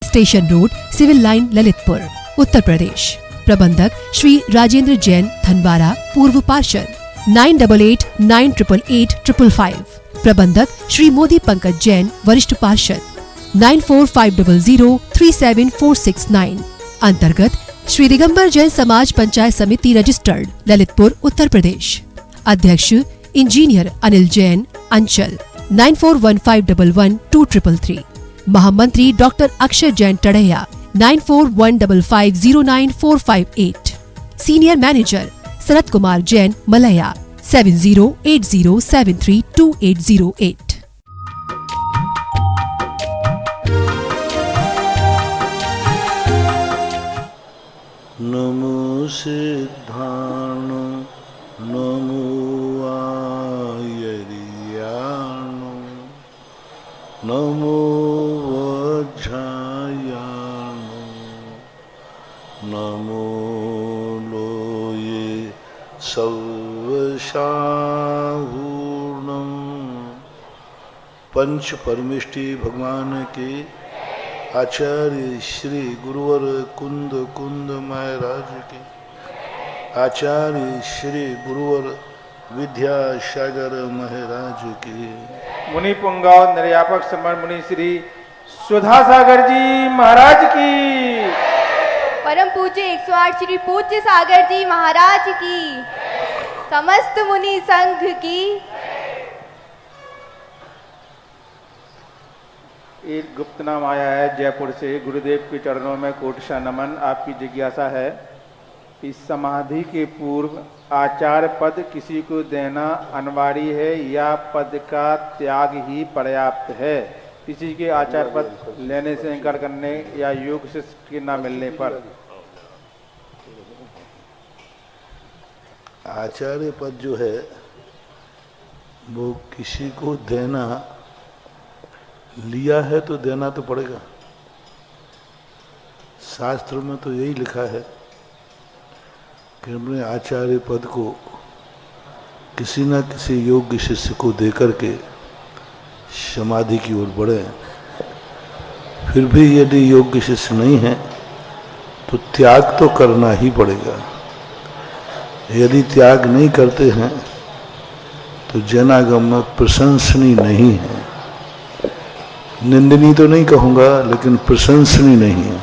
Station road, civil line, Lalitpur, Uttar Pradesh. प्रबंधक श्री राजेंद्र जैन, धनवारा, पूर्व पार्षद। 9889888555। प्रबंधक श्री मोदी पंकज जैन, वरिष्ठ पार्षद। 9450037469। अंतर्गत श्री दिगंबर जैन समाज पंचायत समिति रजिस्टर्ड, ललितपुर, उत्तर प्रदेश। अध्यक्ष इंजीनियर अनिल जैन, अंचल। 9415112333। महामंत्री doctor Akshay Jain Tadaiya, 9415509458। Senior manager Sharad Kumar Jain, Malaya, 7080732808। नमो सिद्धाणो नमो आयर्याणो नमो वज्रायाणो नमो लोये सर्वशाहूर्णम। पंच परमेष्टि भगवान के आचार्य श्री गुरुवर कुंद कुंद महाराज के, आचार्य श्री गुरुवर विद्यासागर महाराज के, मुनि पुंगाव निर्यापक समर मुनि श्री सुधा सागर जी महाराज की, परम पूज्य 108 श्री पूज्य सागर जी महाराज की, समस्त मुनि संघ की। एक गुप्त नाम आया है जयपुर से। गुरुदेव के चरणों में कोटि नमन। आपकी जिज्ञासा है, इस समाधि के पूर्व आचार्य पद किसी को देना अनिवार्य है या पद का त्याग ही पर्याप्त है? किसी के आचार्य पद लेने से इनकार करने या योग शिष्य के न मिलने पर? आचार्य पद जो है वो किसी को देना, लिया है तो देना तो पड़ेगा। शास्त्र में तो यही लिखा है कि हमने आचार्य पद को किसी न किसी योग्य शिष्य को देकर के समाधि की ओर बढ़े। फिर भी यदि योग्य शिष्य नहीं है तो त्याग तो करना ही पड़ेगा। यदि त्याग नहीं करते हैं तो जनागम में प्रशंसनीय नहीं है। निंदनीय तो नहीं कहूँगा, लेकिन प्रशंसनीय नहीं है।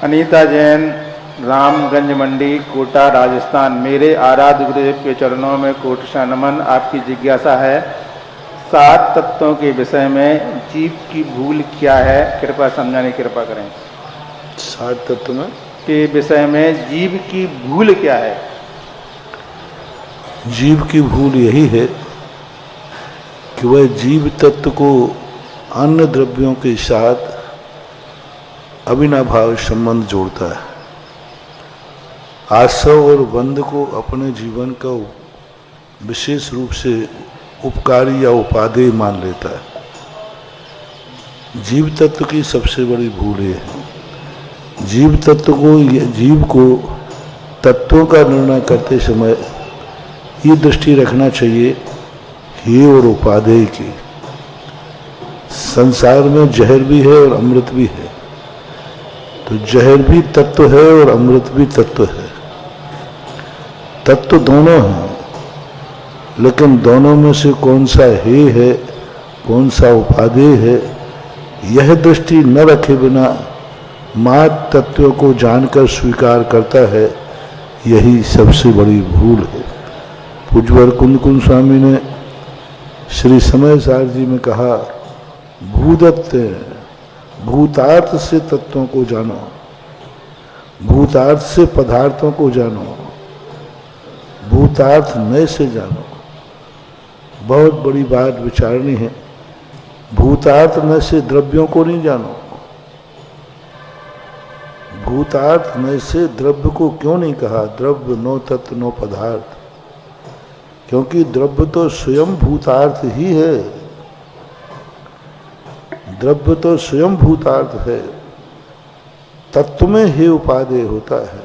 अनीता जैन, रामगंज मंडी, कोटा, राजस्थान। मेरे आराध्य गुरुदेव के चरणों में कोटि नमन। आपकी जिज्ञासा है, 7 तत्वों के विषय में जीव की भूल क्या है? कृपा समझाने की कृपा करें। 7 तत्व में के विषय में जीव की भूल क्या है? जीव की भूल यही है कि वह जीव तत्व को अन्य द्रव्यों के साथ अविनाभाव संबंध जोड़ता है। आसव और बंध को अपने जीवन का विशेष रूप से उपकारी या उपादेय मान लेता है। जीव तत्व की सबसे बड़ी भूल है, जीव को तत्वों का निर्णय करते समय ये दृष्टि रखना चाहिए, ये और उपादेय की। संसार में जहर भी है और अमृत भी है, तो जहर भी तत्व है और अमृत भी तत्व है। तत्व दोनों हैं, लेकिन दोनों में से कौन सा हे है, कौन सा उपादेय है, यह दृष्टि न रखे बिना मात तत्वों को जानकर स्वीकार करता है, यही सबसे बड़ी भूल है। पूज्यवर कुंद स्वामी ने श्री समय सार जी में कहा, भूदत्त भूतार्थ से तत्वों को जानो, भूतार्थ से पदार्थों को जानो, भूतार्थ नए से जानो। बहुत बड़ी बात विचारनी है। भूतार्थ नए से द्रव्यों को नहीं जानो। भूतार्थ नए से द्रव्य को क्यों नहीं कहा? द्रव्य नो तत्व नो पदार्थ, क्योंकि द्रव्य तो स्वयं भूतार्थ ही है। द्रव्य तो स्वयं भूतार्थ है। तत्व में हे उपादेय होता है,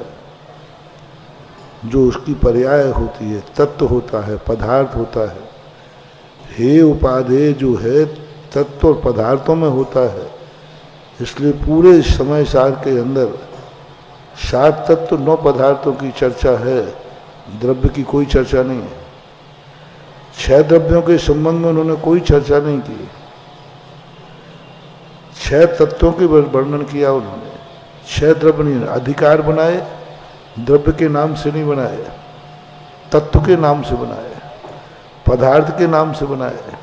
जो उसकी पर्याय होती है, तत्व होता है, पदार्थ होता है। हे उपादेय जो है तत्व और पदार्थों में होता है। इसलिए पूरे समय सार के अंदर 7 तत्व 9 पदार्थों की चर्चा है, द्रव्य की कोई चर्चा नहीं है। 6 द्रव्यों के संबंध में उन्होंने कोई चर्चा नहीं की। 6 तत्वों के वर्णन किया उन्होंने। 6 द्रव्य नहीं, अधिकार बनाए, द्रव्य के नाम से नहीं बनाए, तत्व के नाम से बनाए, पदार्थ के नाम से बनाए।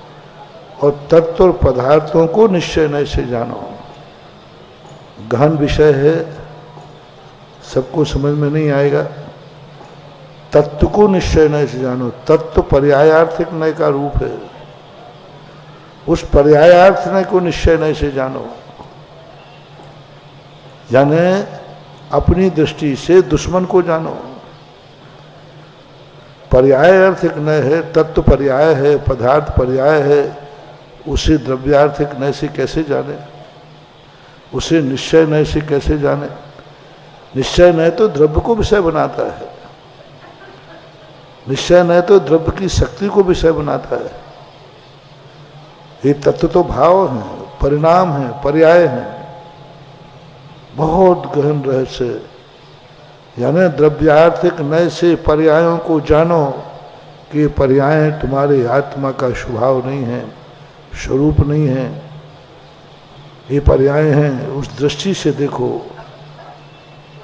और तत्व और पदार्थों को निश्चय नय से जानो। गहन विषय है, सबको समझ में नहीं आएगा। तत्व को निश्चय नय से जानो। तत्व पर्यायार्थिक नय का रूप है, उस पर्यायार्थ नय को निश्चय नय से जानो। यानी अपनी दृष्टि से दुश्मन को जानो। पर्यायार्थिक नय है, तत्व पर्याय है, पदार्थ पर्याय है, उसे द्रव्यार्थिक नय से कैसे जाने, उसे निश्चय नय से कैसे जाने। निश्चय नय तो द्रव्य को विषय बनाता है, निश्चय नय तो द्रव्य की शक्ति को विषय बनाता है। ये तत्व तो भाव हैं, परिणाम हैं, पर्याय हैं। बहुत गहन रहस्य। यानी द्रव्यार्थिक नय से पर्यायों को जानो कि पर्याय तुम्हारे आत्मा का स्वभाव नहीं है, स्वरूप नहीं है, ये पर्याय हैं। उस दृष्टि से देखो।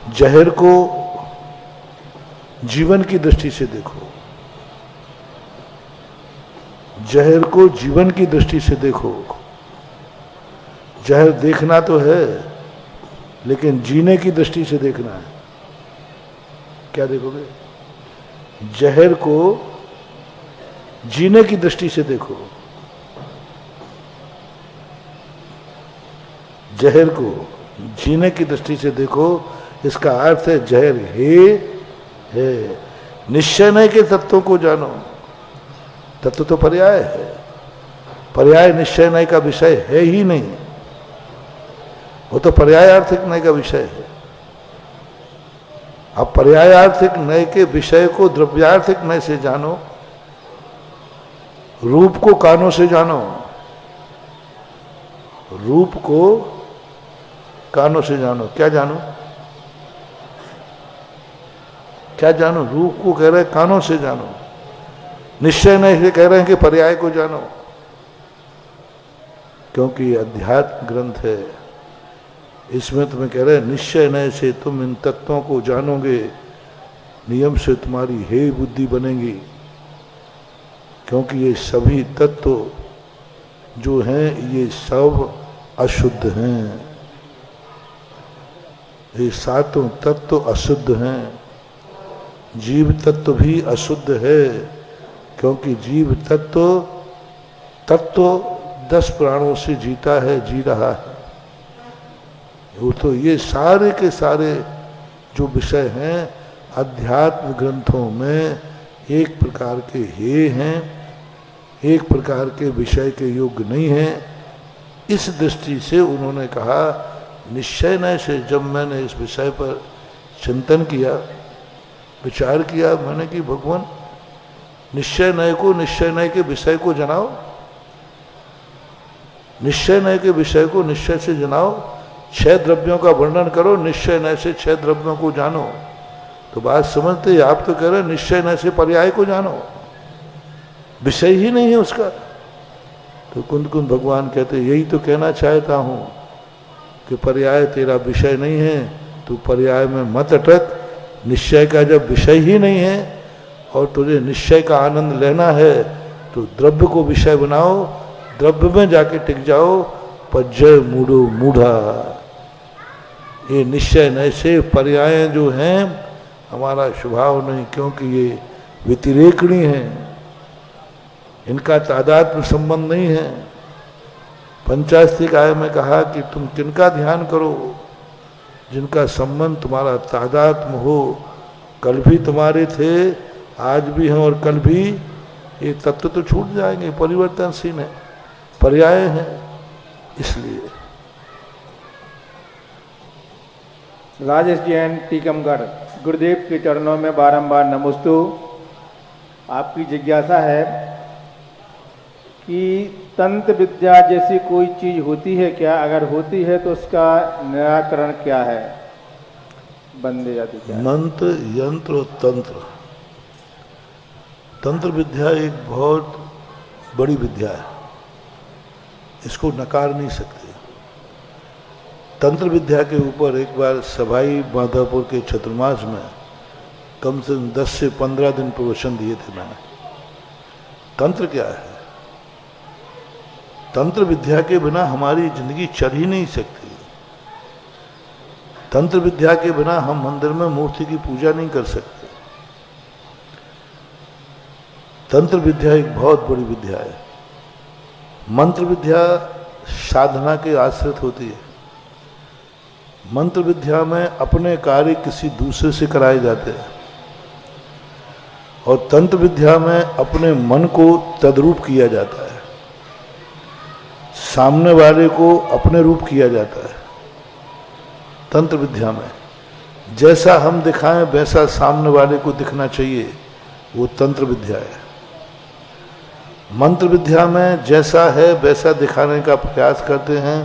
जहर को जीवन की दृष्टि से देखो, जहर को जीवन की दृष्टि से देखो। जहर देखना तो है, लेकिन जीने की दृष्टि से देखना है। क्या देखोगे? जहर को जीने की दृष्टि से देखो। जहर को जीने की दृष्टि से देखो। इसका अर्थ है जहर है। निश्चय नय के तत्वों को जानो। तत्व तो पर्याय है, पर्याय निश्चय नय का विषय है ही नहीं, वो तो पर्यायार्थिक नय का विषय है। अब पर्यायार्थिक नय के विषय को द्रव्यार्थिक नय से जानो। रूप को कानों से जानो, रूप को कानों से जानो। क्या जानो? क्या जानो? रूप को कह रहे हैं कानों से जानो। निश्चय नय से कह रहे हैं कि पर्याय को जानो, क्योंकि अध्यात्म ग्रंथ है। इसमें तुम्हें कह रहे हैं निश्चय नय से तुम इन तत्वों को जानोगे, नियम से तुम्हारी हे बुद्धि बनेगी। क्योंकि ये सभी तत्व जो हैं ये सब अशुद्ध हैं। ये 7 तत्व अशुद्ध हैं। जीव तत्व भी अशुद्ध है, क्योंकि जीव तत्व 10 प्राणों से जीता है, जी रहा है। वो तो ये सारे के सारे जो विषय हैं अध्यात्म ग्रंथों में एक प्रकार के हे हैं, एक प्रकार के विषय के योग्य नहीं हैं। इस दृष्टि से उन्होंने कहा निश्चय नय से। जब मैंने इस विषय पर चिंतन किया, विचार किया, मैंने कि भगवान निश्चय नय को निश्चय नय के विषय को जनाओ, निश्चय नय के विषय को निश्चय से जनाओ। 6 द्रव्यों का वर्णन करो, निश्चय नय से 6 द्रव्यों को जानो। तो बात समझते, आप तो कह रहे हैं निश्चय नय से पर्याय को जानो, विषय ही नहीं है उसका। तो कुंद कुंद भगवान कहते यही तो कहना चाहता हूं कि पर्याय तेरा विषय नहीं है, तू पर्याय में मत अटक। निश्चय का जब विषय ही नहीं है और तुझे निश्चय का आनंद लेना है तो द्रव्य को विषय बनाओ, द्रव्य में जाके टिक जाओ। पज्जय मूढ़ो मूढ़ा। ये निश्चय नय से पर्याय जो हैं हमारा स्वभाव नहीं, क्योंकि ये व्यतिरेकणी हैं, इनका तादात्म्य संबंध नहीं है। पंचास्तिक आय में कहा कि तुम किनका ध्यान करो, जिनका संबंध तुम्हारा तादात्म्य हो। कल भी तुम्हारे थे, आज भी हैं और कल भी। ये तत्व तो छूट जाएंगे, परिवर्तनशील है, पर्याय है। इसलिए राजेश जैन टीकमगढ़, गुरुदेव के चरणों में बारंबार नमस्तु। आपकी जिज्ञासा है कि तंत्र विद्या जैसी कोई चीज होती है क्या? अगर होती है तो उसका निराकरण क्या है? बंदे जाति क्या है? मंत्र, यंत्र और तंत्र, तंत्र विद्या एक बहुत बड़ी विद्या है, इसको नकार नहीं सकते। तंत्र विद्या के ऊपर एक बार सभाई माधवपुर के चतुर्मास में कम से कम 10 से 15 दिन प्रवचन दिए थे मैंने। तंत्र क्या है? तंत्र विद्या के बिना हमारी जिंदगी चल ही नहीं सकती। तंत्र विद्या के बिना हम मंदिर में मूर्ति की पूजा नहीं कर सकते। तंत्र विद्या एक बहुत बड़ी विद्या है। मंत्र विद्या साधना के आश्रित होती है। मंत्र विद्या में अपने कार्य किसी दूसरे से कराए जाते हैं और तंत्र विद्या में अपने मन को तद्रूप किया जाता है, सामने वाले को अपने रूप किया जाता है। तंत्र विद्या में जैसा हम दिखाएं वैसा सामने वाले को दिखना चाहिए, वो तंत्र विद्या है। मंत्र विद्या में जैसा है वैसा दिखाने का प्रयास करते हैं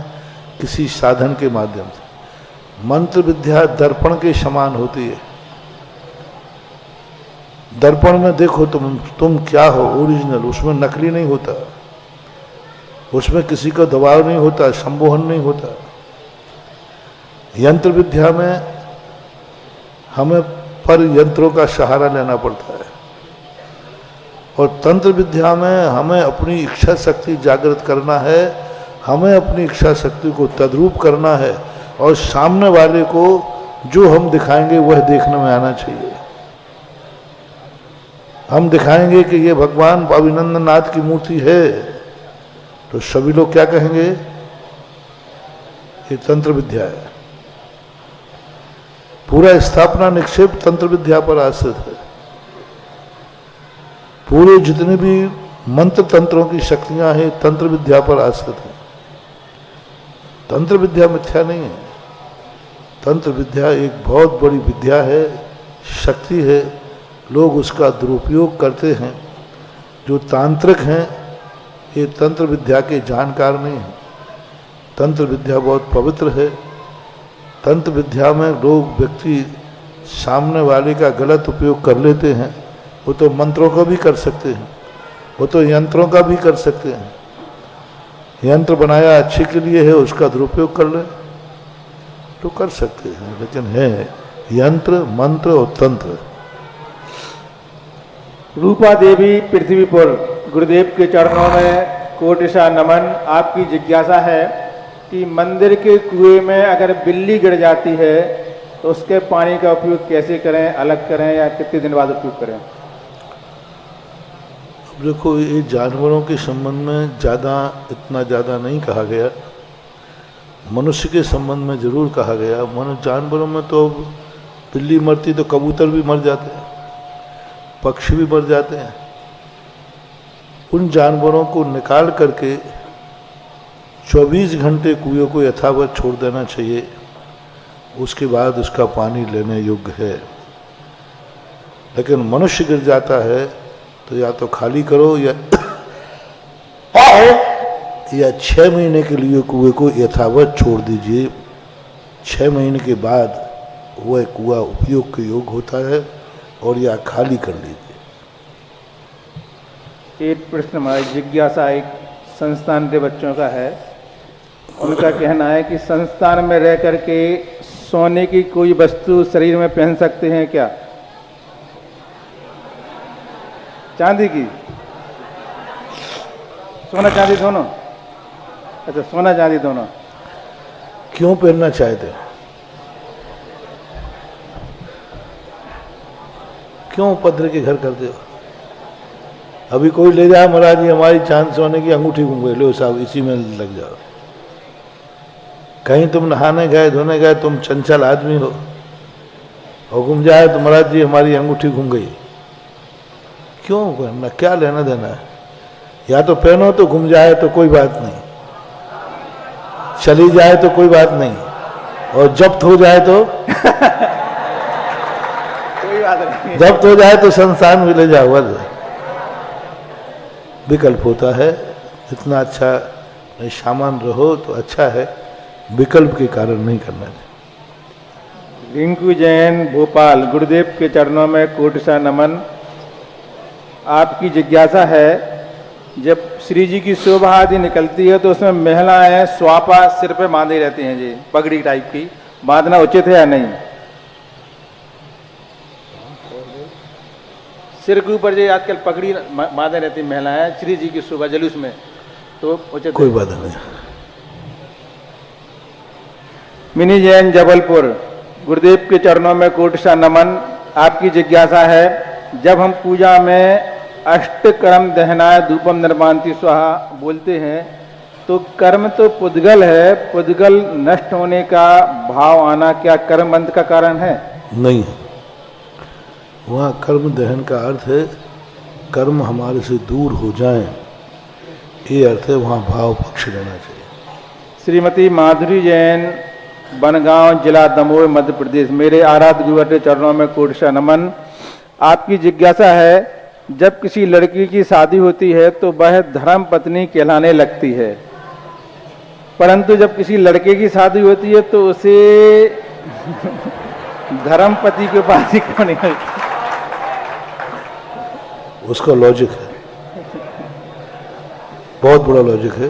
किसी साधन के माध्यम से। मंत्र विद्या दर्पण के समान होती है। दर्पण में देखो तुम क्या हो, ओरिजिनल, उसमें नकली नहीं होता, उसमें किसी का दबाव नहीं होता, संमोहन नहीं होता। यंत्र विद्या में हमें पर यंत्रों का सहारा लेना पड़ता है और तंत्र विद्या में हमें अपनी इच्छा शक्ति जागृत करना है, हमें अपनी इच्छा शक्ति को तद्रूप करना है और सामने वाले को जो हम दिखाएंगे वह देखने में आना चाहिए। हम दिखाएंगे कि ये भगवान अभिनंदन नाथ की मूर्ति है तो सभी लोग क्या कहेंगे? ये तंत्र विद्या है। पूरा स्थापना निक्षेप तंत्र विद्या पर आश्रित है। पूरे जितने भी मंत्र तंत्रों की शक्तियां हैं तंत्र विद्या पर आश्रित है। तंत्र विद्या मिथ्या नहीं है। तंत्र विद्या एक बहुत बड़ी विद्या है, शक्ति है। लोग उसका दुरुपयोग करते हैं। जो तांत्रिक हैं ये तंत्र विद्या के जानकार नहीं हैं। तंत्र विद्या बहुत पवित्र है। तंत्र विद्या में लोग व्यक्ति सामने वाले का गलत उपयोग कर लेते हैं। वो तो मंत्रों का भी कर सकते हैं, वो तो यंत्रों का भी कर सकते हैं। यंत्र बनाया अच्छे के लिए है, उसका दुरुपयोग कर ले तो कर सकते हैं, लेकिन है यंत्र, मंत्र और तंत्र। रूपा देवी पृथ्वीपुर, गुरुदेव के चरणों में कोटिशा नमन। आपकी जिज्ञासा है कि मंदिर के कुएं में अगर बिल्ली गिर जाती है तो उसके पानी का उपयोग कैसे करें, अलग करें या कितने दिन बाद उपयोग करें? अब देखो, ये जानवरों के संबंध में इतना ज़्यादा नहीं कहा गया। मनुष्य के संबंध में जरूर कहा गया। जानवरों में तो बिल्ली मरती तो कबूतर भी मर जाते हैं, पक्षी भी मर जाते हैं। उन जानवरों को निकाल करके 24 घंटे कुएं को यथावत छोड़ देना चाहिए। उसके बाद उसका पानी लेने योग्य है। लेकिन मनुष्य गिर जाता है तो या तो खाली करो या 6 महीने के लिए कुएं को यथावत छोड़ दीजिए। 6 महीने के बाद वह कुआं उपयोग के योग्य होता है और या खाली कर लीजिए। एक प्रश्न हमारी जिज्ञासा एक संस्थान के बच्चों का है। उनका कहना है कि संस्थान में रह करके सोने की कोई वस्तु शरीर में पहन सकते हैं क्या? चांदी की? सोना चांदी दोनों? अच्छा, सोना चांदी दोनों। क्यों पहनना चाहते हो? क्यों उपद्र के घर करते हो? अभी कोई ले जाए, महाराज जी हमारी चांद सोने की अंगूठी घूम गई, लो साहब इसी में लग जाओ। कहीं तुम नहाने गए, धोने गए, तुम चंचल आदमी हो और घूम जाए तो महाराज जी हमारी अंगूठी घूम गई। क्यों पहनना? क्या लेना देना है? या तो पहनो तो घूम जाए तो कोई बात नहीं, चली जाए तो कोई बात नहीं, और जब्त हो जाए तो कोई बात नहीं। जब्त हो जाए तो संस्थान में ले जाओ। विकल्प होता है, इतना अच्छा सामान रहो तो अच्छा है, विकल्प के कारण नहीं करना चाहिए। रिंकू जैन भोपाल, गुरुदेव के चरणों में कोटि सा नमन। आपकी जिज्ञासा है, जब श्री जी की शोभा आदि निकलती है तो उसमें महिलाएं स्वापा सिर पे बांधे रहती हैं जी, पगड़ी टाइप की, बांधना उचित है या नहीं? सिर के ऊपर जो आजकल पगड़ी बांधे रहती महिलाएं श्री जी की शोभा जुलूस में, तो उचित? कोई बात नहीं। मिनी जैन जबलपुर, गुरुदेव के चरणों में कोटि सा नमन। आपकी जिज्ञासा है, जब हम पूजा में अष्ट कर्म दहनाय धूपम निर्मांति स्वाहा बोलते हैं तो कर्म तो पुद्गल है, पुद्गल नष्ट होने का भाव आना क्या कर्म बंध का कारण है? नहीं, वहाँ कर्म दहन का अर्थ है कर्म हमारे से दूर हो जाएं, ये अर्थ है, वहाँ भाव पक्ष लेना चाहिए। श्रीमती माधुरी जैन, बनगांव, जिला दमोह, मध्य प्रदेश। मेरे आराध्य गुरुवर के चरणों में कोटि सा नमन। आपकी जिज्ञासा है, जब किसी लड़की की शादी होती है तो वह धर्म पत्नी कहलाने लगती है, परंतु जब किसी लड़के की शादी होती है तो उसे धर्म पति के पास ही क्यों नहीं होती? उसका लॉजिक है, बहुत बड़ा लॉजिक है।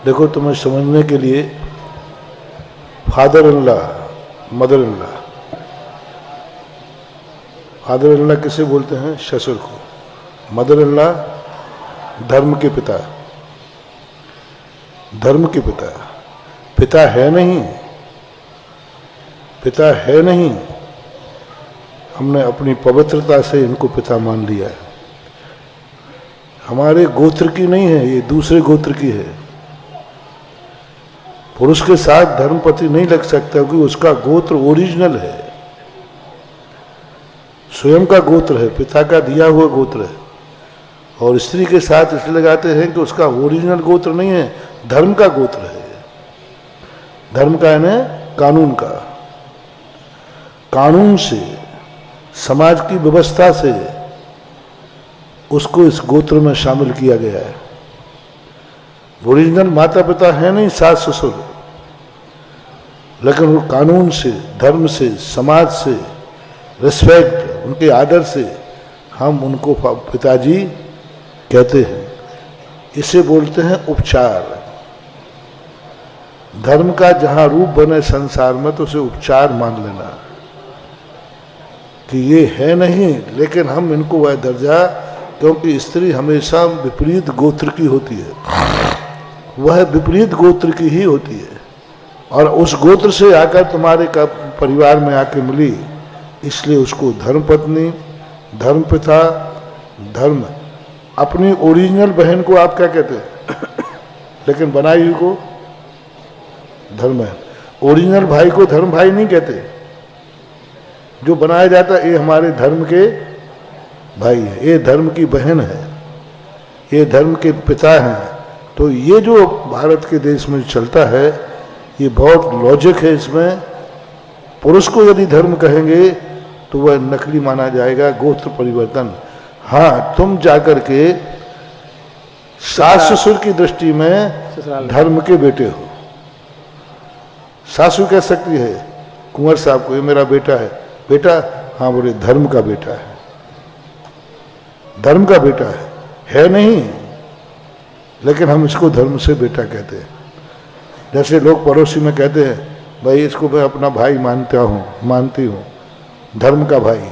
देखो, तुम्हें समझने के लिए father in law, mother in law, father in law किसे बोलते हैं? ससुर को। मदर इन लॉ धर्म के पिता, धर्म के पिता। पिता है नहीं, पिता है नहीं, हमने अपनी पवित्रता से इनको पिता मान लिया है। हमारे गोत्र की नहीं है, ये दूसरे गोत्र की है। पुरुष के साथ धर्मपति नहीं लग सकता क्योंकि उसका गोत्र ओरिजिनल है, स्वयं का गोत्र है, पिता का दिया हुआ गोत्र है। और स्त्री के साथ इसलिए लगाते हैं कि उसका ओरिजिनल गोत्र नहीं है, धर्म का गोत्र है। धर्म का यानी कानून का, कानून से, समाज की व्यवस्था से उसको इस गोत्र में शामिल किया गया है। ओरिजिनल माता पिता है नहीं, सास ससुर, लेकिन वो कानून से, धर्म से, समाज से, रिस्पेक्ट, उनके आदर से हम उनको पिताजी कहते हैं। इसे बोलते हैं उपचार। धर्म का जहां रूप बने संसार में तो उसे उपचार मान लेना कि ये है नहीं, लेकिन हम इनको वह दर्जा, क्योंकि स्त्री हमेशा विपरीत गोत्र की होती है, वह विपरीत गोत्र की ही होती है, और उस गोत्र से आकर तुम्हारे का परिवार में आके मिली, इसलिए उसको धर्म पत्नी, धर्म पिता, धर्म। अपनी ओरिजिनल बहन को आप क्या कहते हैं? लेकिन बनाई हुई को धर्म है। ओरिजिनल भाई को धर्म भाई नहीं कहते, जो बनाया जाता है ये हमारे धर्म के भाई है, ये धर्म की बहन है, ये धर्म के पिता हैं। तो ये जो भारत के देश में चलता है ये बहुत लॉजिक है इसमें। पुरुष को यदि धर्म कहेंगे तो वह नकली माना जाएगा, गोत्र परिवर्तन। हाँ, तुम जाकर के सास ससुर की दृष्टि में धर्म के बेटे हो। सासू कह सकती है कुंवर साहब को, ये मेरा बेटा है। बेटा? हाँ, बोले धर्म का बेटा है, धर्म का बेटा है नहीं, लेकिन हम इसको धर्म से बेटा कहते हैं। जैसे लोग पड़ोसी में कहते हैं भाई इसको मैं अपना भाई मानता हूँ, मानती हूँ, धर्म का भाई।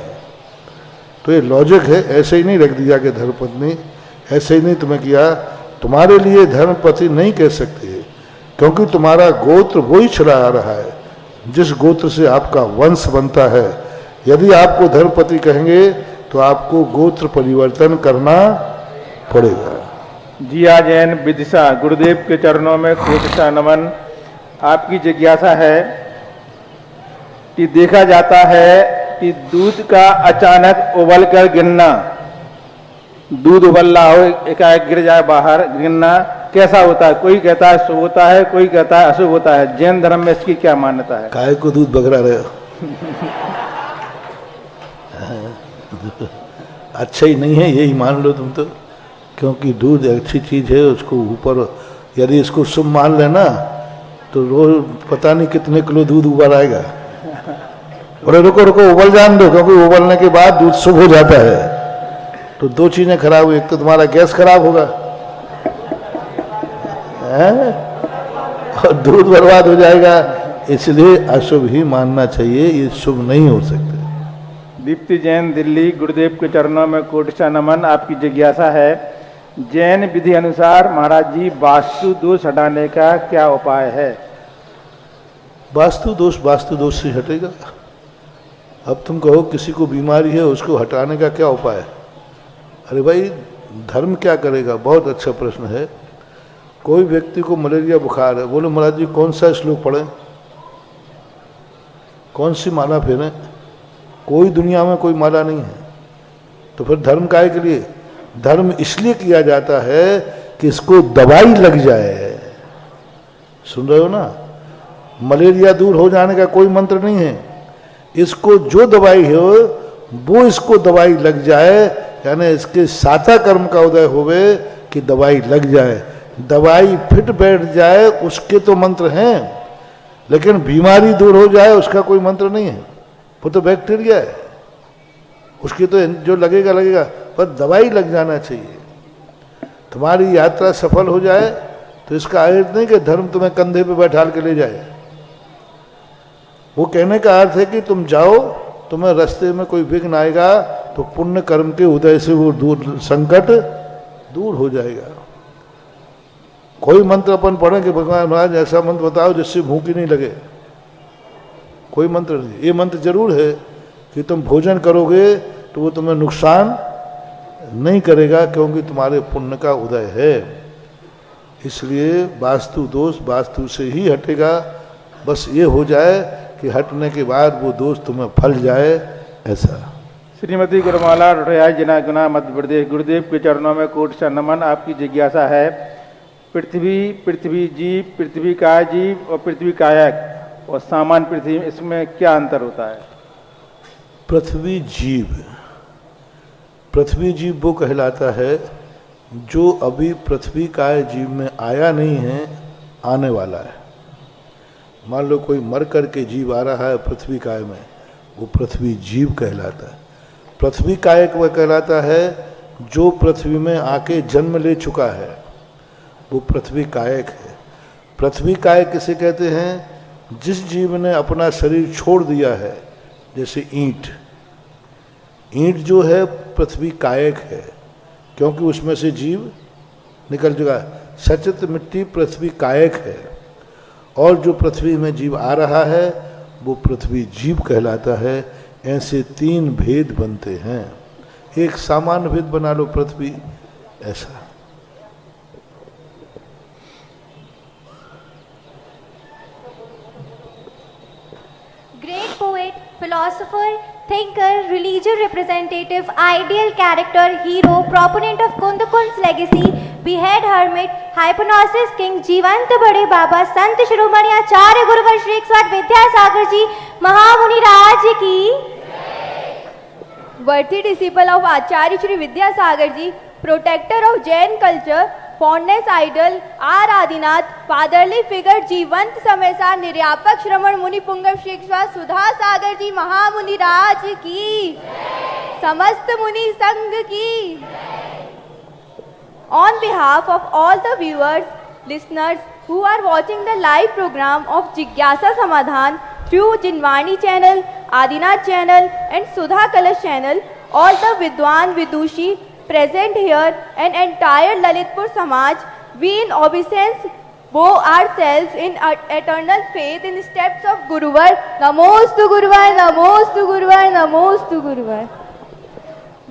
तो ये लॉजिक है, ऐसे ही नहीं रख दिया कि धर्मपत्नी, ऐसे ही नहीं तुम्हें किया। तुम्हारे लिए धर्मपति नहीं कह सकते क्योंकि तुम्हारा गोत्र वही चला आ रहा है जिस गोत्र से आपका वंश बनता है। यदि आपको धर्मपति कहेंगे तो आपको गोत्र परिवर्तन करना पड़ेगा। जिया जैन विदिशा, गुरुदेव के चरणों में कोटि सा नमन। आपकी जिज्ञासा है कि देखा जाता है कि दूध का अचानक उबल कर गिरना, दूध उबल रहा हो एकाएक गिर जाए बाहर, गिरना कैसा होता है? कोई कहता है शुभ होता है, कोई कहता है अशुभ होता है। जैन धर्म में इसकी क्या मान्यता है? काय को दूध बगरा रहे हो? अच्छा ही नहीं है, यही मान लो तुम तो। क्योंकि दूध अच्छी चीज़ है, उसको ऊपर यदि इसको शुभ मान लेना तो रोज पता नहीं कितने किलो दूध उबाल आएगा। बोले रुको रुको उबल जान दो, क्योंकि उबलने के बाद दूध शुभ हो जाता है। तो दो चीजें खराब हुई, एक तो तुम्हारा गैस खराब होगा और दूध बर्बाद हो जाएगा। इसलिए अशुभ ही मानना चाहिए, ये शुभ नहीं हो सकते। दीप्ति जैन, दिल्ली। गुरुदेव के चरणों में कोटि नमन। आपकी जिज्ञासा है, जैन विधि अनुसार महाराज जी वास्तु दोष हटाने का क्या उपाय है? वास्तु दोष से हटेगा। अब तुम कहो किसी को बीमारी है, उसको हटाने का क्या उपाय है? अरे भाई धर्म क्या करेगा? बहुत अच्छा प्रश्न है। कोई व्यक्ति को मलेरिया बुखार है, बोले महाराज जी कौन सा श्लोक पढ़ें, कौन सी माला फेरें? कोई दुनिया में कोई माला नहीं है। तो फिर धर्म काहे के लिए? धर्म इसलिए किया जाता है कि इसको दवाई लग जाए। सुन रहे हो ना? मलेरिया दूर हो जाने का कोई मंत्र नहीं है। इसको जो दवाई है वो इसको दवाई लग जाए, यानी इसके साता कर्म का उदय होवे कि दवाई लग जाए, दवाई फिट बैठ जाए, उसके तो मंत्र हैं। लेकिन बीमारी दूर हो जाए उसका कोई मंत्र नहीं है। वो तो बैक्टीरिया है, उसकी तो जो लगेगा लगेगा, पर दवाई लग जाना चाहिए। तुम्हारी यात्रा सफल हो जाए तो इसका अर्थ नहीं कि धर्म तुम्हें कंधे पे बैठा के ले जाए। वो कहने का अर्थ है कि तुम जाओ, तुम्हें रास्ते में कोई विघ्न आएगा तो पुण्य कर्म के उदय से वो संकट दूर हो जाएगा। कोई मंत्र अपन पढ़े कि भगवान महाराज ऐसा मंत्र बताओ जिससे भूख ही नहीं लगे, कोई मंत्र नहीं। ये मंत्र जरूर है कि तुम भोजन करोगे तो वो तुम्हें नुकसान नहीं करेगा, क्योंकि तुम्हारे पुण्य का उदय है। इसलिए वास्तु दोष वास्तु से ही हटेगा। बस ये हो जाए कि हटने के बाद वो दोष तुम्हें फल जाए, ऐसा। श्रीमती गुरुमाला रोटयाई, जिला गुना, मध्य प्रदेश। गुरुदेव के चरणों में कोटि नमन। आपकी जिज्ञासा है, पृथ्वी जीव, पृथ्वी काय जीव और पृथ्वी कायक और सामान्य पृथ्वी, इसमें क्या अंतर होता है? पृथ्वी जीव वो कहलाता है जो अभी पृथ्वी काय जीव में आया नहीं है, आने वाला है। मान लो कोई मर कर के जीव आ रहा है पृथ्वी काय में, वो पृथ्वी जीव कहलाता है। पृथ्वी कायक वह कहलाता है जो पृथ्वी में आके जन्म ले चुका है, वो पृथ्वी कायक है। पृथ्वी कायक किसे कहते हैं? जिस जीव ने अपना शरीर छोड़ दिया है, जैसे ईंट जो है पृथ्वी कायक है, क्योंकि उसमें से जीव निकल चुका है। सचित मिट्टी पृथ्वी कायक है, और जो पृथ्वी में जीव आ रहा है वो पृथ्वी जीव कहलाता है। ऐसे तीन भेद बनते हैं। एक सामान्य भेद बना लो पृथ्वी, ऐसा। Great poet, philosopher, thinker, religious representative, ideal character, hero, proponent of Kundakund's legacy, behead hermit, hypnosis king, जीवंत बड़े बाबा, संत शिरोमणि आचार्य गुरुवर श्री 108 विद्यासागर जी महामुनि राज की। Worthy disciple of Acharya Shri Vidyasagar ji, protector of Jain culture, fondness idol, R. Adinath, fatherly figure, जीवंत समयसार निर्यापक श्रमण मुनि पुंगव शिक्षा सुधा सागर जी महामुनि राज की, समस्त मुनि संघ की। On behalf of all the viewers, listeners who are watching the live program of Jigyasa Samadhan through Jinwani channel, Adinath channel and Sudha Kalash channel, all the Vidwan Vidushi present here and entire Lalitpur Samaj, we in obeisance bow ourselves in eternal faith in steps of Guruvar. Namostu Guruvar, Namostu Guruvar, Namostu Guruvar.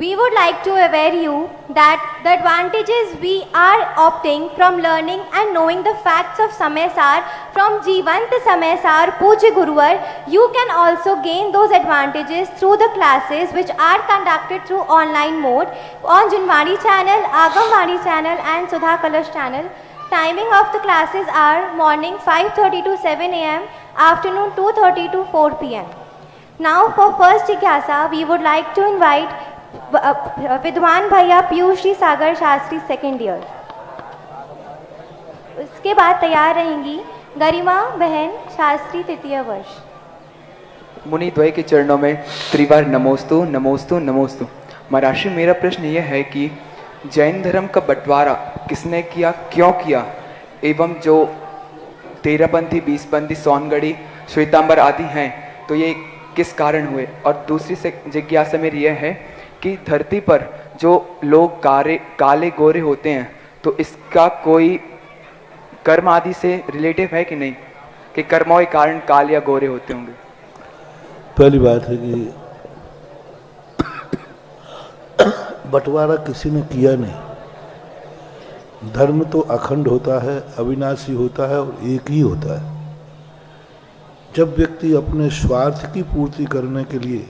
We would like to aware you that the advantages we are opting from learning and knowing the facts of Samaysar from Jeevant Samaysar Pujya Guruvar, you can also gain those advantages through the classes which are conducted through online mode on Jinwani channel, Agamwani channel and Sudha Kalash channel. Timing of the classes are morning 5:30 to 7 am, afternoon 2:30 to 4 pm. Now for first Jigyasa, we would like to invite विद्वान भैया पीयूष जी सागर Shastri second year. उसके बाद तैयार रहेंगी गरिमा बहन शास्त्री तृतीय वर्ष। मुनि द्वय के चरणों में त्रिवार नमोस्तु नमोस्तु नमोस्तु। महाराष्ट्र, मेरा प्रश्न यह है कि जैन धर्म का बंटवारा किसने किया, क्यों किया, एवं जो 13पंथी, 20पंथी, सोनगढ़ी, श्वेतांबर आदि हैं तो ये किस कारण हुए। और दूसरी से जिज्ञासा मेरी यह है कि धरती पर जो लोग काले गोरे होते हैं तो इसका कोई कर्म आदि से रिलेटिव है कि नहीं, कि कर्मों के कारण काले या गोरे होते होंगे। पहली बात है कि बंटवारा किसी ने किया नहीं। धर्म तो अखंड होता है, अविनाशी होता है और एक ही होता है। जब व्यक्ति अपने स्वार्थ की पूर्ति करने के लिए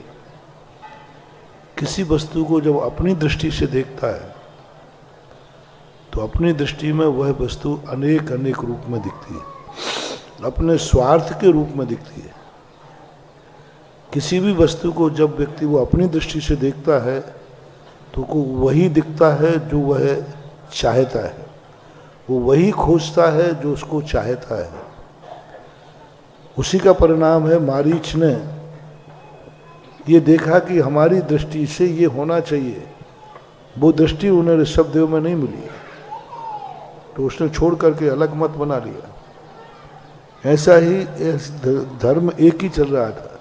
किसी वस्तु को जब अपनी दृष्टि से देखता है तो अपनी दृष्टि में वह वस्तु अनेक अनेक रूप में दिखती है, अपने स्वार्थ के रूप में दिखती है। किसी भी वस्तु को जब व्यक्ति वो अपनी दृष्टि से देखता है तो को वही दिखता है जो वह चाहता है, वो वही खोजता है जो उसको चाहता है। उसी का परिणाम है मारीच ने ये देखा कि हमारी दृष्टि से ये होना चाहिए, वो दृष्टि उन्हें ऋषभदेव में नहीं मिली तो उसने छोड़ करके अलग मत बना लिया। ऐसा ही धर्म एक ही चल रहा था।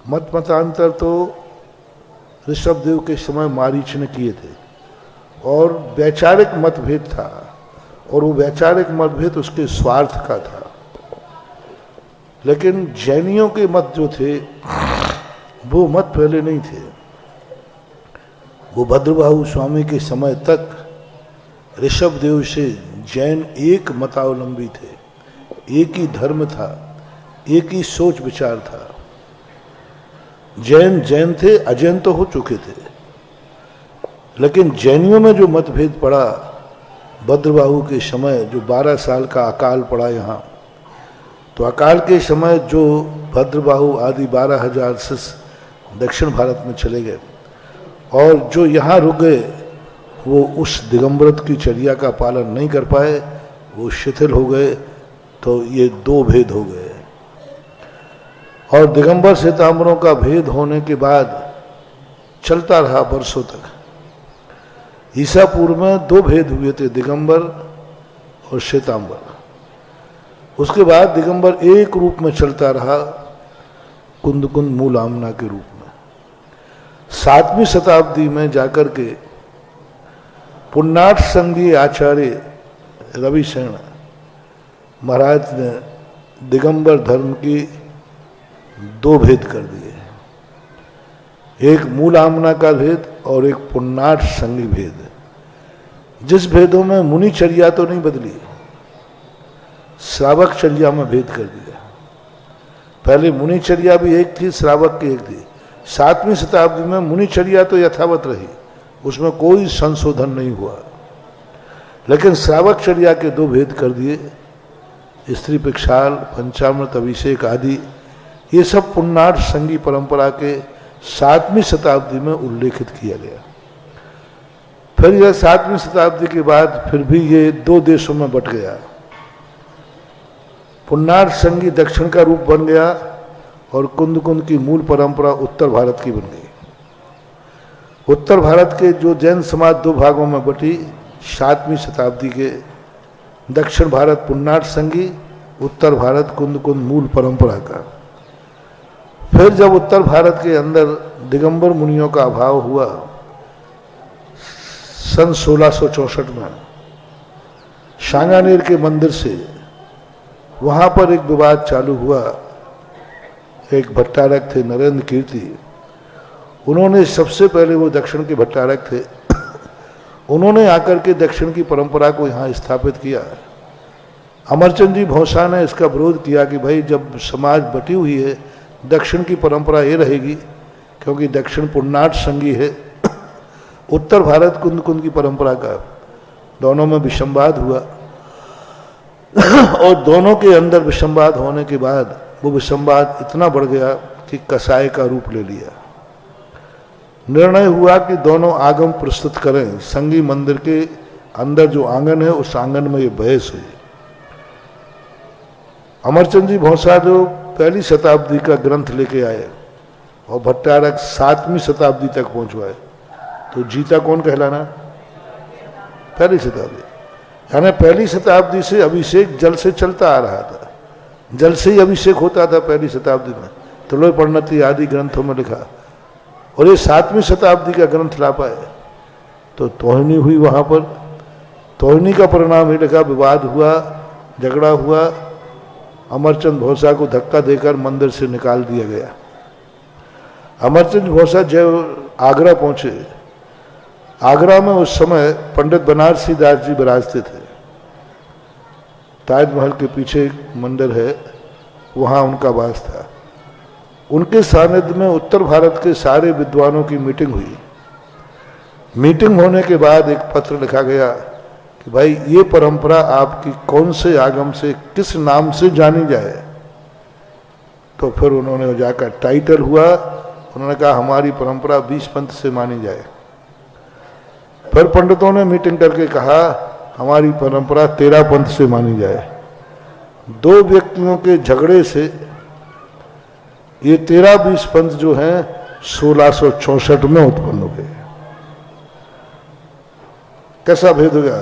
मतांतर तो ऋषभदेव के समय मारीच ने किए थे और वैचारिक मतभेद था और वो वैचारिक मतभेद उसके स्वार्थ का था। लेकिन जैनियों के मत जो थे वो मत पहले नहीं थे। वो भद्रबाहु स्वामी के समय तक ऋषभदेव से जैन एक मतावलंबी थे, एक ही धर्म था, एक ही सोच विचार था। जैन जैन थे, अजैन तो हो चुके थे, लेकिन जैनियों में जो मतभेद पड़ा भद्रबाहु के समय, जो 12 साल का अकाल पड़ा यहाँ, तो अकाल के समय जो भद्रबाहु आदि 12,000 शिष्य दक्षिण भारत में चले गए और जो यहाँ रुक गए वो उस दिगंबरत की चर्या का पालन नहीं कर पाए, वो शिथिल हो गए, तो ये दो भेद हो गए। और दिगंबर श्वेतांबरों का भेद होने के बाद चलता रहा वर्षों तक। ईसा पूर्व में 2 भेद हुए थे, दिगंबर और श्वेतांबर। उसके बाद दिगंबर एक रूप में चलता रहा, कुंद कुंद मूल आमना के रूप में। 7वीं शताब्दी में जाकर के पुण्णार्थ संघीय आचार्य रविशरण महाराज ने दिगंबर धर्म की 2 भेद कर दिए, एक मूल आमना का भेद और एक पुण्णार्थ संघी भेद। जिस भेदों में मुनिचर्या तो नहीं बदली, श्रावक चर्या में भेद कर दिया। पहले मुनिचर्या भी एक थी, श्रावक की एक थी। 7वीं शताब्दी में मुनिचर्या तो यथावत रही, उसमें कोई संशोधन नहीं हुआ, लेकिन श्रावक चर्या के 2 भेद कर दिए। स्त्री पिक्षाल, पंचामृत अभिषेक आदि ये सब पुण्णार्थ संघी परंपरा के 7वीं शताब्दी में उल्लेखित किया गया। फिर यह 7वीं शताब्दी के बाद फिर भी ये 2 देशों में बट गया। पुण्णार्थ संघी दक्षिण का रूप बन गया और कुंद कुंद की मूल परंपरा उत्तर भारत की बन गई। उत्तर भारत के जो जैन समाज 2 भागों में बटी, 7वीं शताब्दी के दक्षिण भारत पुण्णार्थ संघी, उत्तर भारत कुंद कुंद मूल परंपरा का। फिर जब उत्तर भारत के अंदर दिगंबर मुनियों का अभाव हुआ सन 1664 में सांगानेर के मंदिर से, वहाँ पर एक विवाद चालू हुआ। एक भट्टारक थे नरेंद्र कीर्ति, उन्होंने सबसे पहले, वो दक्षिण के भट्टारक थे, उन्होंने आकर के दक्षिण की परंपरा को यहाँ स्थापित किया। अमरचंद जी भौसा ने इसका विरोध किया कि भाई जब समाज बटी हुई है, दक्षिण की परंपरा ये रहेगी, क्योंकि दक्षिण पुण्णार्थ संघी है, उत्तर भारत कुंद कुंद की परंपरा का। दोनों में विसंवाद हुआ और दोनों के अंदर विसंवाद होने के बाद वो विसंवाद इतना बढ़ गया कि कसाय का रूप ले लिया। निर्णय हुआ कि दोनों आगम प्रस्तुत करें। संगी मंदिर के अंदर जो आंगन है उस आंगन में ये बहस हुई। अमरचंद जी भौसा जो पहली शताब्दी का ग्रंथ लेके आए और भट्टारक 7वीं शताब्दी तक पहुंचवाए, तो जीता कौन कहलाना? पहली शताब्दी। यानी पहली शताब्दी से अभिषेक जल से चलता आ रहा था, जल से ही अभिषेक होता था पहली शताब्दी में, तुलोय परिणति आदि ग्रंथों में लिखा। और ये 7वीं शताब्दी का ग्रंथ ला पाए तो तोहनी हुई वहां पर। तोहनी का परिणाम ये लिखा, विवाद हुआ, झगड़ा हुआ, अमरचंद घोषा को धक्का देकर मंदिर से निकाल दिया गया। अमरचंद घोषा जब आगरा पहुंचे, आगरा में उस समय पंडित बनारसी दास जी विराजते थे। ताजमहल के पीछे एक मंदिर है, वहाँ उनका वास था। उनके सानिध्य में उत्तर भारत के सारे विद्वानों की मीटिंग हुई। मीटिंग होने के बाद एक पत्र लिखा गया कि भाई ये परंपरा आपकी कौन से आगम से किस नाम से जानी जाए। तो फिर उन्होंने जाकर टाइटल हुआ, उन्होंने कहा हमारी परंपरा 20 पंथ से मानी जाए। फिर पंडितों ने मीटिंग करके कहा हमारी परंपरा 13 पंथ से मानी जाए। 2 व्यक्तियों के झगड़े से ये 13-20 पंथ जो हैं 1664 में उत्पन्न हो गए। कैसा भेद हो गया?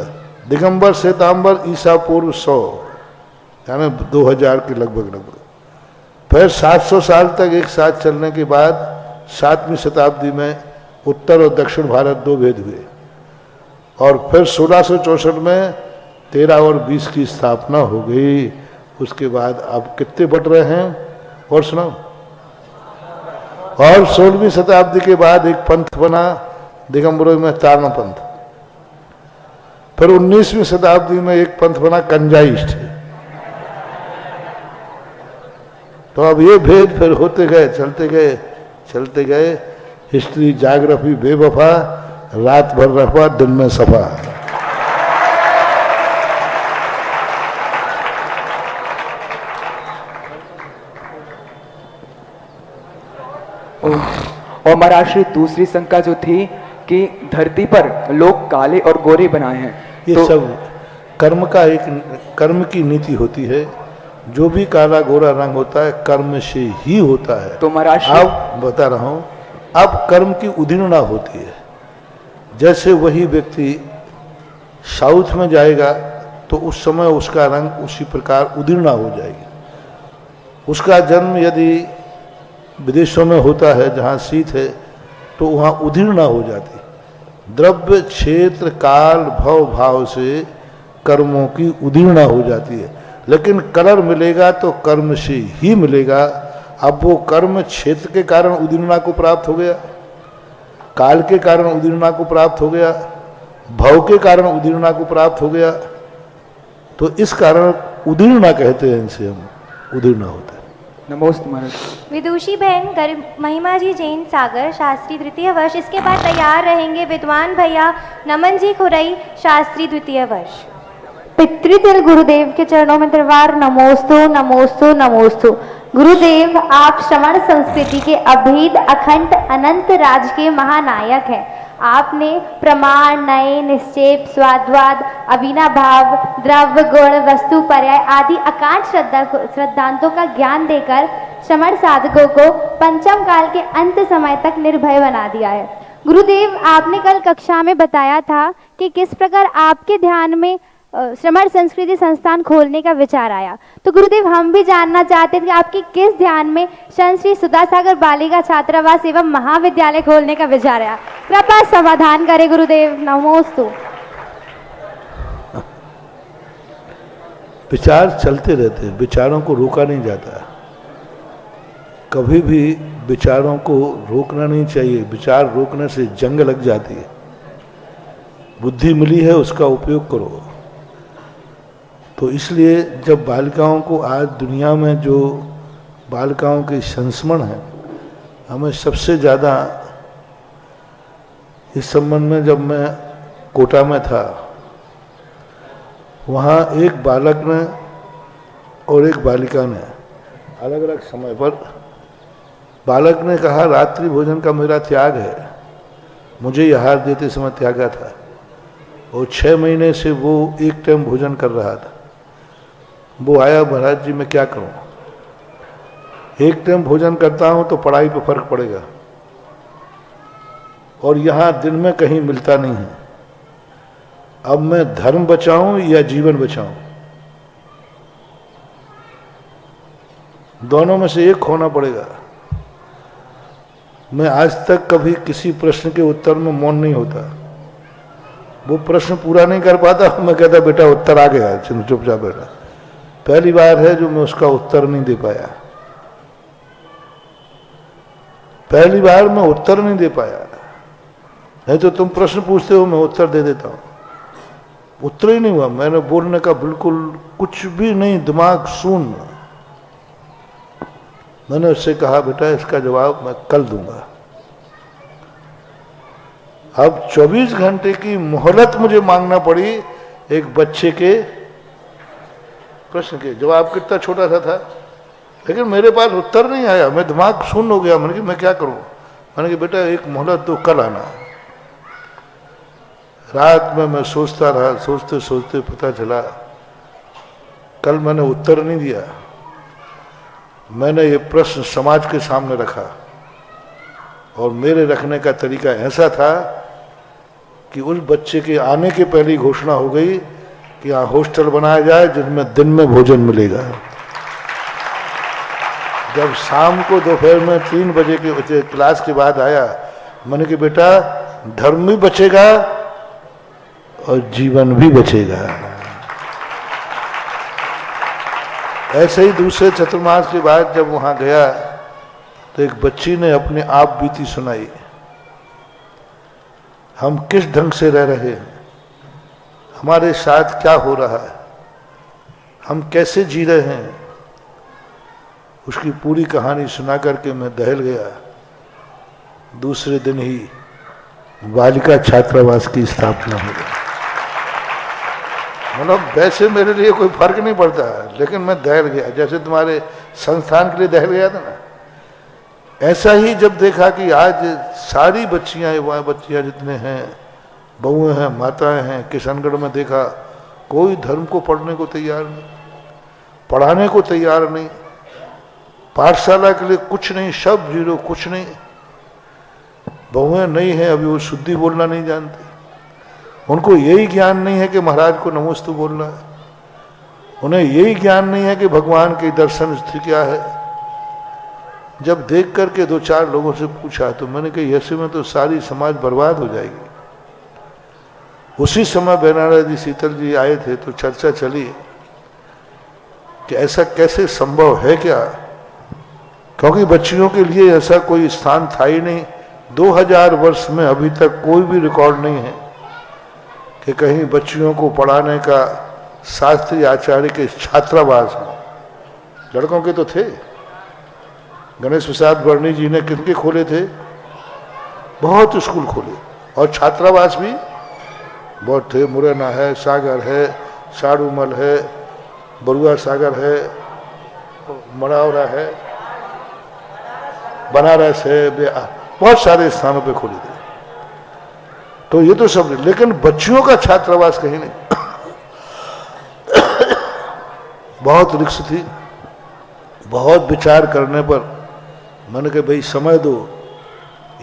दिगंबर श्वेतांबर ईसा पूर्व 100 यानी 2000 के लगभग। फिर 700 साल तक एक साथ चलने के बाद 7वीं शताब्दी में उत्तर और दक्षिण भारत 2 भेद हुए और फिर 1664 में 13 और 20 की स्थापना हो गई। उसके बाद अब कितने बट रहे हैं और सुनाओ। और 16वीं शताब्दी के बाद एक पंथ बना दिगंबरों में तारण पंथ। फिर 19वीं शताब्दी में एक पंथ बना कंजाइस्ट। तो अब ये भेद फिर होते गए, चलते गए। हिस्ट्री जाग्राफी बेवफा, रात भर रफा दिन में सफा। और महाराष्ट्र दूसरी शंका जो थी कि धरती पर लोग काले और गोरे बनाए हैं, ये तो सब कर्म की नीति होती है। जो भी काला गोरा रंग होता है कर्म से ही होता है। तो महाराष्ट्र अब बता रहा हूं, अब कर्म की उदीर्णा होती है। जैसे वही व्यक्ति साउथ में जाएगा तो उस समय उसका रंग उसी प्रकार उदीर्णा हो जाएगी। उसका जन्म यदि विदेशों में होता है जहाँ शीत है तो वहाँ उदीर्णा हो जाती है। द्रव्य क्षेत्र काल भव भाव से कर्मों की उदीर्णा हो जाती है। लेकिन कलर मिलेगा तो कर्म से ही मिलेगा। अब वो कर्म क्षेत्र के कारण उदीर्णा को प्राप्त हो गया, काल के कारण उदीर्णा को प्राप्त हो गया, भव के कारण उदीर्णा को प्राप्त हो गया। तो इस कारण उदीर्णा कहते हैं, इनसे हम उदीर्णा होता है। नमोस्तु महाराज। विदुषी बहन महिमा जी जैन सागर शास्त्री द्वितीय वर्ष। इसके बाद तैयार रहेंगे विद्वान भैया नमन जी खुरई शास्त्री द्वितीय वर्ष। पितृतिल गुरुदेव के चरणों में दरबार नमोस्तु नमोस्तु नमोस्तु। गुरुदेव आप श्रवण संस्कृति के अभेद अखंड अनंत राज के महानायक हैं। आपने प्रमाण नए निश्चेप स्वाद्वाद अविनाभाव द्रव्य गुण वस्तु पर्याय आदि अकाट श्रद्धांतों का ज्ञान देकर श्रवण साधकों को पंचम काल के अंत समय तक निर्भय बना दिया है। गुरुदेव आपने कल कक्षा में बताया था कि किस प्रकार आपके ध्यान में श्रमण संस्कृति संस्थान खोलने का विचार आया। तो गुरुदेव हम भी जानना चाहते हैं कि आपकी किस ध्यान में संत श्री सुधासागर बालिका छात्रावास एवं महाविद्यालय खोलने का विचार आया। कृपया समाधान करें गुरुदेव। नमोस्तु। विचार चलते रहते हैं, विचारों को रोका नहीं जाता। कभी भी विचारों को रोकना नहीं चाहिए। विचार रोकने से जंग लग जाती है। बुद्धि मिली है उसका उपयोग करो। तो इसलिए जब बालिकाओं को आज दुनिया में जो बालिकाओं के संस्मरण है, हमें सबसे ज़्यादा इस संबंध में, जब मैं कोटा में था वहाँ एक बालक ने और एक बालिका ने अलग अलग समय पर, बालक ने कहा रात्रि भोजन का मेरा त्याग है मुझे यह हार देते समय त्यागा था, और 6 महीने से वो एक टाइम भोजन कर रहा था। वो आया, महाराज जी मैं क्या करूं, एक टाइम भोजन करता हूं तो पढ़ाई पे फर्क पड़ेगा, और यहां दिन में कहीं मिलता नहीं है। अब मैं धर्म बचाऊं या जीवन बचाऊं, दोनों में से एक होना पड़ेगा। मैं आज तक कभी किसी प्रश्न के उत्तर में मौन नहीं होता। वो प्रश्न पूरा नहीं कर पाता, मैं कहता बेटा उत्तर आ गया, चुपचाप बैठा। पहली बार है जो मैं उसका उत्तर नहीं दे पाया, पहली बार मैं उत्तर नहीं दे पाया। नहीं तो तुम प्रश्न पूछते हो, मैं उत्तर दे देता हूं। उत्तर ही नहीं हुआ, मैंने बोलने का बिल्कुल कुछ भी नहीं, दिमाग शून्य। मैंने उससे कहा बेटा इसका जवाब मैं कल दूंगा। अब 24 घंटे की मोहलत मुझे मांगना पड़ी एक बच्चे के प्रश्न के। जवाब कितना छोटा सा था, लेकिन मेरे पास उत्तर नहीं आया, मैं दिमाग शून्य हो गया। मैंने कहा मैं क्या करूं, मैंने कहा बेटा एक मोहलत दो, कल आना। रात में मैं सोचता रहा, सोचते सोचते पता चला कल मैंने उत्तर नहीं दिया। मैंने ये प्रश्न समाज के सामने रखा, और मेरे रखने का तरीका ऐसा था कि उस बच्चे के आने के पहले ही घोषणा हो गई कि यहाँ हॉस्टल बनाया जाए जिसमें दिन में भोजन मिलेगा। जब शाम को दोपहर में 3 बजे के क्लास के बाद आया, मैंने कहा बेटा धर्म भी बचेगा और जीवन भी बचेगा। ऐसे ही दूसरे चतुर्मास के बाद जब वहां गया तो एक बच्ची ने अपने आप बीती सुनाई। हम किस ढंग से रह रहे हैं, हमारे साथ क्या हो रहा है, हम कैसे जी रहे हैं, उसकी पूरी कहानी सुना करके मैं दहल गया। दूसरे दिन ही बालिका छात्रावास की स्थापना हो गई। मतलब वैसे मेरे लिए कोई फर्क नहीं पड़ता, लेकिन मैं दहल गया, जैसे तुम्हारे संस्थान के लिए दहल गया था ना। ऐसा ही जब देखा कि आज सारी बच्चियां, युवा बच्चियां जितने हैं, बहुएं हैं, माताएं हैं, किशनगढ़ में देखा कोई धर्म को पढ़ने को तैयार नहीं, पढ़ाने को तैयार नहीं, पाठशाला के लिए कुछ नहीं, सब जीरो, कुछ नहीं। बहुएं नहीं है, अभी वो शुद्धि बोलना नहीं जानती, उनको यही ज्ञान नहीं है कि महाराज को नमोस्तु बोलना है, उन्हें यही ज्ञान नहीं है कि भगवान के दर्शन स्थिति क्या है। जब देख करके 2-4 लोगों से पूछा तो मैंने कहा ऐसे में तो सारी समाज बर्बाद हो जाएगी। उसी समय बेनारा जी, शीतल जी आए थे तो चर्चा चली कि ऐसा कैसे संभव है क्या, क्योंकि बच्चियों के लिए ऐसा कोई स्थान था ही नहीं। 2000 वर्ष में अभी तक कोई भी रिकॉर्ड नहीं है कि कहीं बच्चियों को पढ़ाने का शास्त्रीय आचार्य के छात्रावास हैं। लड़कों के तो थे, गणेश प्रसाद वर्णी जी ने किनके खोले थे, बहुत स्कूल खोले, और छात्रावास भी बहुत थे। मुरैना है, सागर है, साड़ूमल है, बरुआ सागर है, मड़ावरा है, बनारस है, बहुत सारे स्थानों पे खोले थे। तो ये तो सब, लेकिन बच्चियों का छात्रावास कहीं नहीं। बहुत रिक्स थी, बहुत विचार करने पर मैंने कहा भाई समय दो।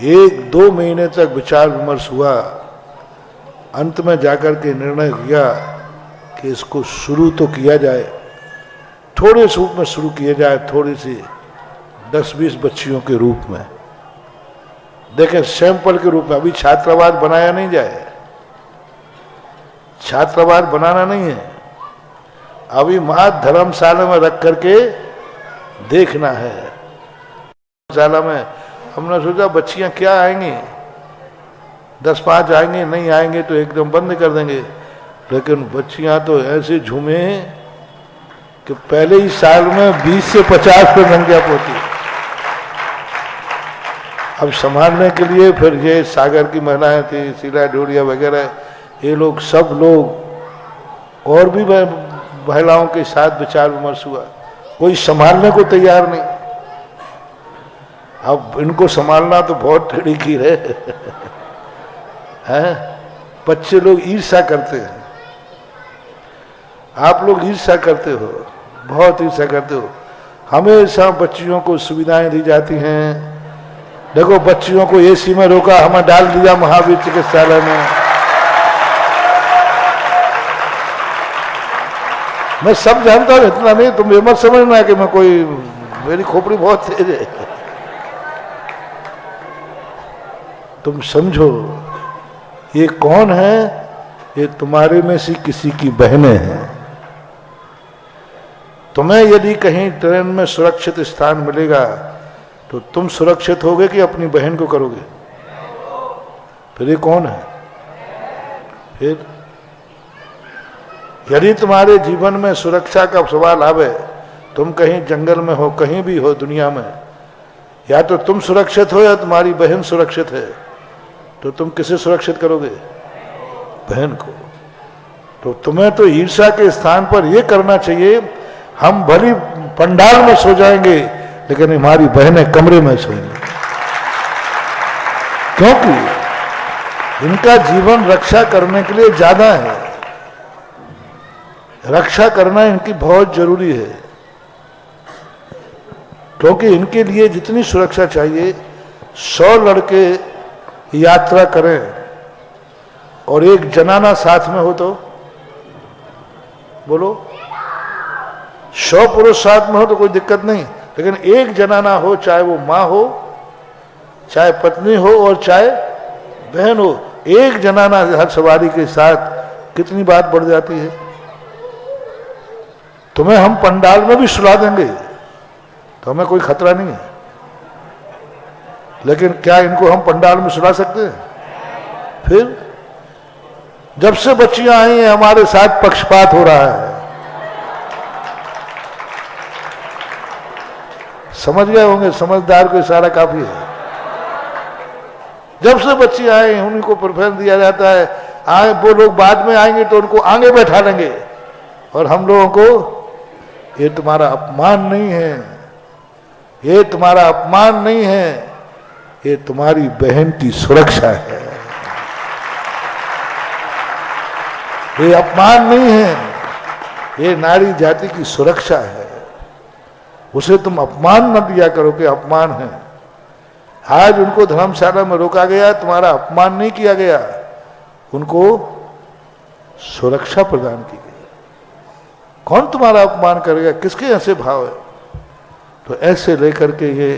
1-2 महीने तक विचार विमर्श हुआ, अंत में जाकर के निर्णय किया कि इसको शुरू तो किया जाए, थोड़े रूप में शुरू किया जाए, थोड़ी सी 10-20 बच्चियों के रूप में, देखें सैंपल के रूप में। अभी छात्रावास बनाया नहीं जाए, छात्रावास बनाना नहीं है, अभी मात्र धर्मशाला में रख करके देखना है। धर्मशाला में हमने सोचा बच्चियां क्या आएंगी, 10-5 आएंगे, नहीं आएंगे तो एकदम बंद कर देंगे। लेकिन बच्चियां तो ऐसे झूमे कि पहले ही साल में 20 से 50 पे संख्या पहुंची। अब संभालने के लिए फिर ये सागर की महिलाएं थी, शीला डोरिया वगैरह, ये लोग, सब लोग और भी महिलाओं के साथ विचार विमर्श हुआ, कोई संभालने को तैयार नहीं। अब इनको संभालना तो बहुत टेढ़ी खीर है। है? बच्चे लोग ईर्ष्या करते हैं, आप लोग ईर्ष्या करते हो, बहुत ईर्ष्या करते हो। हमेशा बच्चियों को सुविधाएं दी जाती हैं। देखो बच्चियों को एसी में रोका, हमें डाल दिया महावीर चिकित्सालय में। मैं सब जानता हूं, इतना नहीं, तुम ये मत समझना कि मैं कोई, मेरी खोपड़ी बहुत तेज है। तुम समझो ये कौन है? ये तुम्हारे में से किसी की बहनें हैं। तुम्हें यदि कहीं ट्रेन में सुरक्षित स्थान मिलेगा तो तुम सुरक्षित होगे कि अपनी बहन को करोगे? फिर ये कौन है? फिर यदि तुम्हारे जीवन में सुरक्षा का सवाल आवे, तुम कहीं जंगल में हो, कहीं भी हो दुनिया में, या तो तुम सुरक्षित हो या तुम्हारी बहन सुरक्षित है, तो तुम किसे सुरक्षित करोगे? बहन को। तो तुम्हें तो ईर्ष्या के स्थान पर यह करना चाहिए, हम भली पंडाल में सो जाएंगे लेकिन हमारी बहनें कमरे में सोएंगी, क्योंकि इनका जीवन रक्षा करने के लिए ज्यादा है। रक्षा करना इनकी बहुत जरूरी है, क्योंकि इनके लिए जितनी सुरक्षा चाहिए, 100 लड़के यात्रा करें और एक जनाना साथ में हो तो बोलो, 100 पुरुष साथ में हो तो कोई दिक्कत नहीं, लेकिन एक जनाना हो, चाहे वो माँ हो, चाहे पत्नी हो और चाहे बहन हो, एक जनाना हर सवारी के साथ, कितनी बात बढ़ जाती है। तुम्हें हम पंडाल में भी सुला देंगे तो हमें कोई खतरा नहीं है, लेकिन क्या इनको हम पंडाल में सुला सकते हैं? फिर जब से बच्चियां आई हैं हमारे साथ पक्षपात हो रहा है। समझ गए होंगे, समझदार को इशारा काफी है। जब से बच्चे आए हैं उन्हीं को प्रेफरेंस दिया जाता है। आए वो लोग बाद में आएंगे तो उनको आगे बैठा लेंगे, और हम लोगों को ये तुम्हारा अपमान नहीं है, ये तुम्हारा अपमान नहीं है, ये तुम्हारी बहन की सुरक्षा है। ये अपमान नहीं है, ये नारी जाति की सुरक्षा है। उसे तुम अपमान न दिया करो कि अपमान है। आज उनको धर्मशाला में रोका गया, तुम्हारा अपमान नहीं किया गया, उनको सुरक्षा प्रदान की गई। कौन तुम्हारा अपमान करेगा? किसके ऐसे भाव है? तो ऐसे लेकर के ये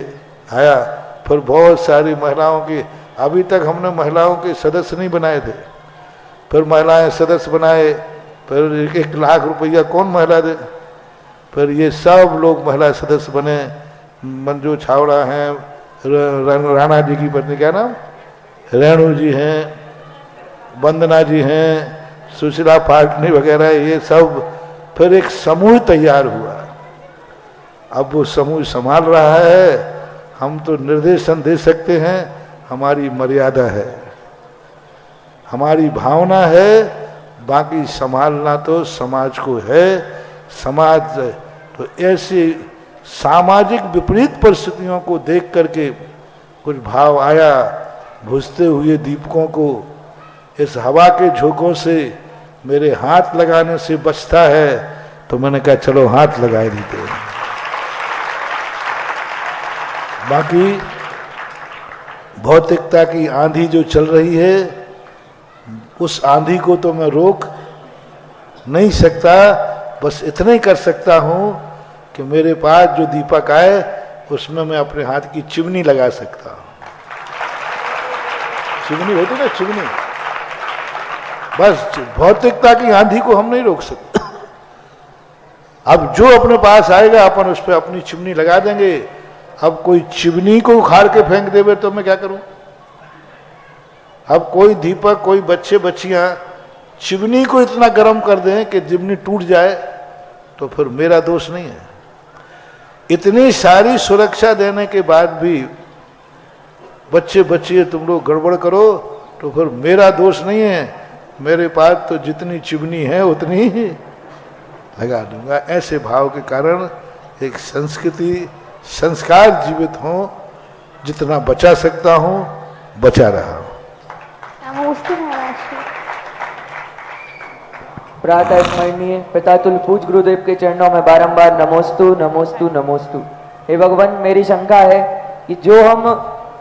आया। फिर बहुत सारी महिलाओं की, अभी तक हमने महिलाओं के सदस्य नहीं बनाए थे, फिर महिलाएं सदस्य बनाए, फिर 1 लाख रुपया कौन महिला दे, फिर ये सब लोग महिला सदस्य बने। मंजू छावड़ा हैं, राणा जी की पत्नी, क्या नाम, रेणु जी हैं, वंदना जी हैं, सुशीला पाटनी वगैरह, ये सब। फिर एक समूह तैयार हुआ। अब वो समूह संभाल रहा है। हम तो निर्देशन दे सकते हैं, हमारी मर्यादा है, हमारी भावना है, बाकी संभालना तो समाज को है। समाज तो ऐसी सामाजिक विपरीत परिस्थितियों को देख करके कुछ भाव आया। बुझते हुए दीपकों को इस हवा के झोंकों से मेरे हाथ लगाने से बचता है, तो मैंने कहा चलो हाथ लगाए देते हैं। बाकी भौतिकता की आंधी जो चल रही है, उस आंधी को तो मैं रोक नहीं सकता, बस इतना ही कर सकता हूं कि मेरे पास जो दीपक आए उसमें मैं अपने हाथ की चिमनी लगा सकता हूं। चिमनी होती ना, चिमनी। बस भौतिकता की आंधी को हम नहीं रोक सकते। अब जो अपने पास आएगा अपन उस पर अपनी चिमनी लगा देंगे। अब कोई चिमनी को उखाड़ के फेंक देवे तो मैं क्या करूं? अब कोई दीपक, कोई बच्चे बच्चियां चिमनी को इतना गर्म कर दें कि चिमनी टूट जाए, तो फिर मेरा दोष नहीं है। इतनी सारी सुरक्षा देने के बाद भी बच्चे बच्चे तुम लोग गड़बड़ करो, तो फिर मेरा दोष नहीं है। मेरे पास तो जितनी चिमनी है उतनी ही लगा दूंगा। ऐसे भाव के कारण एक संस्कृति, संस्कार जीवित हो। जितना बचा सकता हूं बचा रहा हूं। नमोस्तु। प्रातः स्मरणीय पितातुल पूज गुरुदेव के चरणों में बारंबार नमोस्तु नमोस्तु नमोस्तु। हे भगवान, मेरी शंका है कि जो हम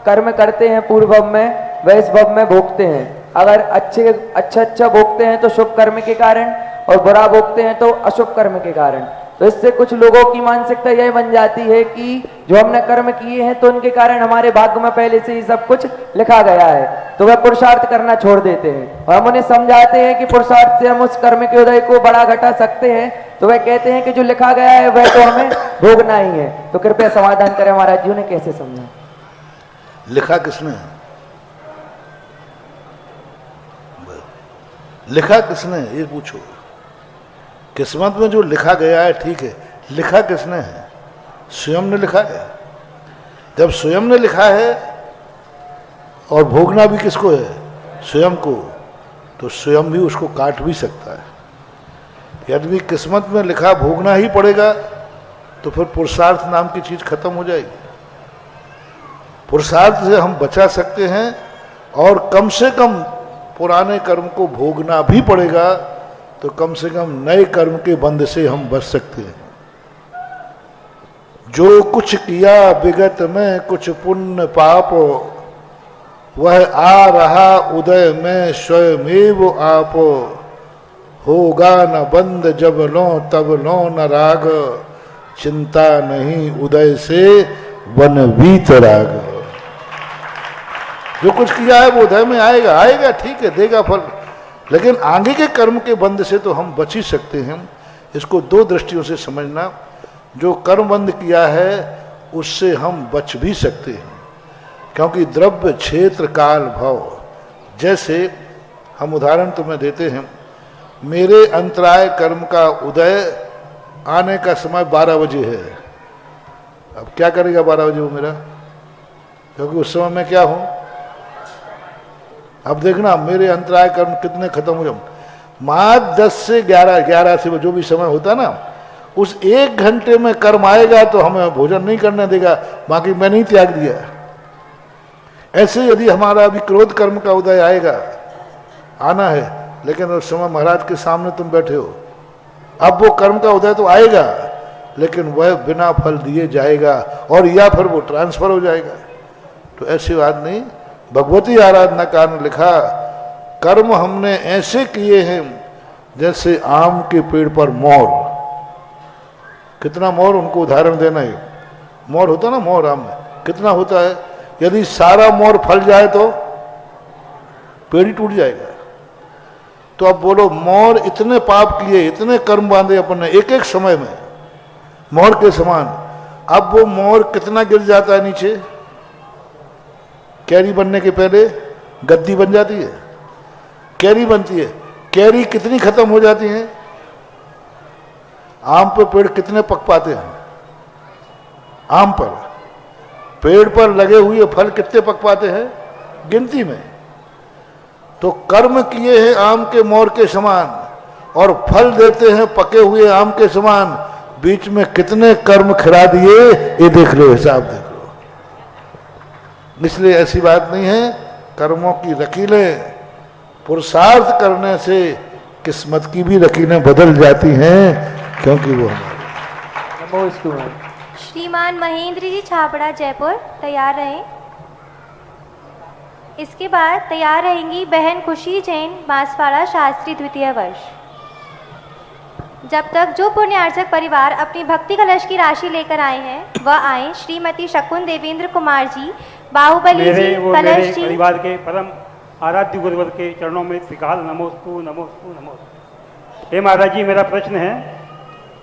कर्म करते हैं पूर्व भव में, वह इस भव में भोगते हैं। अगर अच्छा भोगते हैं तो शुभ कर्म के कारण, और बुरा भोगते हैं तो अशुभ कर्म के कारण। तो इससे कुछ लोगों की मानसिकता यह बन जाती है कि जो हमने कर्म किए हैं तो उनके कारण हमारे भाग्य में पहले से ही सब कुछ लिखा गया है, तो वह पुरुषार्थ करना छोड़ देते हैं। और हम उन्हें समझाते हैं कि पुरुषार्थ से हम उस कर्म के उदय को बढ़ा घटा सकते हैं, तो वह कहते हैं कि जो लिखा गया है वह तो हमें भोगना ही है। तो कृपया समाधान करें महाराज जी, उन्हें कैसे समझा? लिखा किसने है? लिखा किसने है ये पूछो। किस्मत में जो लिखा गया है ठीक है, लिखा किसने है? स्वयं ने लिखा है। जब स्वयं ने लिखा है और भोगना भी किसको है? स्वयं को, तो स्वयं भी उसको काट भी सकता है। यदि किस्मत में लिखा भोगना ही पड़ेगा तो फिर पुरुषार्थ नाम की चीज खत्म हो जाएगी। पुरुषार्थ से हम बचा सकते हैं, और कम से कम पुराने कर्म को भोगना भी पड़ेगा तो कम से कम नए कर्म के बंध से हम बच सकते हैं। जो कुछ किया विगत में कुछ पुण्य पाप, वह आ रहा उदय में स्वयमेव आप। होगा न बंद जब लो तब लो न राग, चिंता नहीं उदय से वन वीत राग। जो कुछ किया है वो उदय में आएगा, आएगा ठीक है, देगा फल, लेकिन आगे के कर्म के बंध से तो हम बच ही सकते हैं। इसको दो दृष्टियों से समझना। जो कर्म बंध किया है उससे हम बच भी सकते हैं, क्योंकि द्रव्य क्षेत्र काल भव। जैसे हम उदाहरण तुम्हें देते हैं, मेरे अंतराय कर्म का उदय आने का समय 12 बजे है। अब क्या करेगा 12 बजे वो मेरा, क्योंकि उस समय मैं क्या हूं? अब देखना मेरे अंतराय कर्म कितने खत्म हो जाए। मात्र 10 से 11 से जो भी समय होता ना, उस 1 घंटे में कर्म आएगा तो हमें भोजन नहीं करने देगा, बाकी मैंने ही त्याग दिया। ऐसे यदि हमारा अभी क्रोध कर्म का उदय आएगा, आना है, लेकिन उस समय महाराज के सामने तुम बैठे हो, अब वो कर्म का उदय तो आएगा लेकिन वह बिना फल दिए जाएगा, और या फिर वो ट्रांसफर हो जाएगा। तो ऐसी बात नहीं। भगवती आराधना का ने लिखा, कर्म हमने ऐसे किए हैं जैसे आम के पेड़ पर मोर। कितना मोर, उनको उदाहरण देना है। मोर होता ना, मोर आम में कितना होता है, यदि सारा मोर फल जाए तो पेड़ ही टूट जाएगा। तो अब बोलो, मोर इतने पाप किए, इतने कर्म बांधे अपने एक एक समय में मोर के समान, अब वो मोर कितना गिर जाता है नीचे? कैरी बनने के पहले गद्दी बन जाती है, कैरी बनती है। कैरी कितनी खत्म हो जाती है? आम पर पेड़ कितने पक पाते हैं? आम पर पेड़ पर लगे हुए फल कितने पक पाते हैं? गिनती में। तो कर्म किए हैं आम के मोर के समान, और फल देते हैं पके हुए आम के समान। बीच में कितने कर्म खिला दिए, ये देख लो, हिसाब देख लो। इसलिए ऐसी बात नहीं है। कर्मों की लकीरें, पुरुषार्थ करने से किस्मत की भी लकीरें बदल जाती हैं, क्योंकि वो हमारे। श्रीमान महेंद्र जी छापड़ा जयपुर तैयार रहें। इसके बाद तैयार रहेंगी बहन खुशी जैन बांसवाड़ा शास्त्री द्वितीय वर्ष। जब तक जो पुण्यार्चक परिवार अपनी भक्ति कलश की राशि लेकर आए हैं वह आए। श्रीमती शकुन देवेंद्र कुमार जी, बाहुबली जी, कलश जी। परिवार के परम आराध्य गुरुवर के चरणों में त्रिकाल नमोस्तु नमोस्तु नमोस्तु। हे महाराज जी, मेरा प्रश्न है,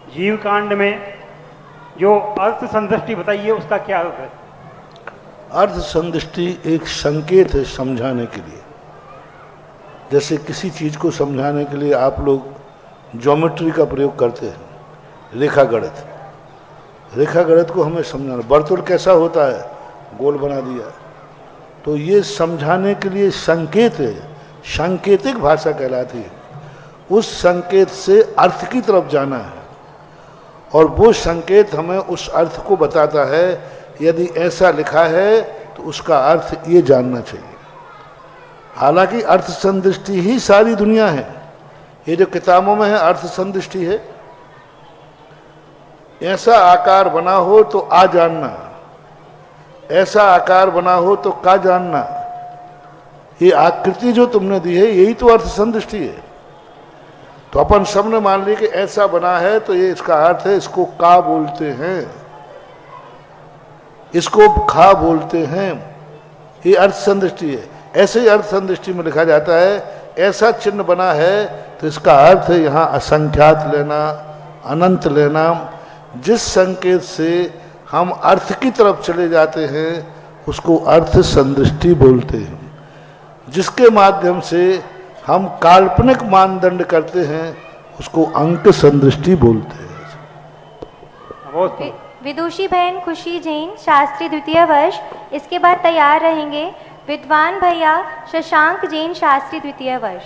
जीव कांड में जो अर्थ संदृष्टि बताइए उसका क्या अर्थ है? अर्थ संदृष्टि एक संकेत है समझाने के लिए। जैसे किसी चीज को समझाने के लिए आप लोग ज्योमेट्री का प्रयोग करते हैं, रेखा गणित। रेखा गणित को हमें समझाना, वर्तुल कैसा होता है, गोल बना दिया, तो ये समझाने के लिए संकेत है, सांकेतिक भाषा कहलाती है। उस संकेत से अर्थ की तरफ जाना है, और वो संकेत हमें उस अर्थ को बताता है। यदि ऐसा लिखा है तो उसका अर्थ ये जानना चाहिए। हालांकि अर्थ संदृष्टि ही सारी दुनिया है, ये जो किताबों में है अर्थ संदृष्टि है, ऐसा आकार बना हो तो आ जानना, ऐसा आकार बना हो तो का जानना, ये आकृति जो तुमने दी है यही तो अर्थ संदृष्टि है। तो अपन सबने मान ली कि ऐसा बना है तो ये इसका अर्थ है, इसको का बोलते हैं, इसको खा बोलते हैं, ये अर्थ संदृष्टि है। ऐसे ही अर्थ संदृष्टि में लिखा जाता है ऐसा चिन्ह बना है तो इसका अर्थ है यहाँ असंख्यात लेना, अनंत लेना। जिस संकेत से हम अर्थ की तरफ चले जाते हैं उसको अर्थ संदृष्टि बोलते हैं। जिसके माध्यम से हम काल्पनिक मानदंड करते हैं उसको अंक संदृष्टि बोलते हैं। विदुषी बहन खुशी जैन, शास्त्री द्वितीय वर्ष। इसके बाद तैयार रहेंगे विद्वान भैया शशांक जैन, शास्त्री द्वितीय वर्ष।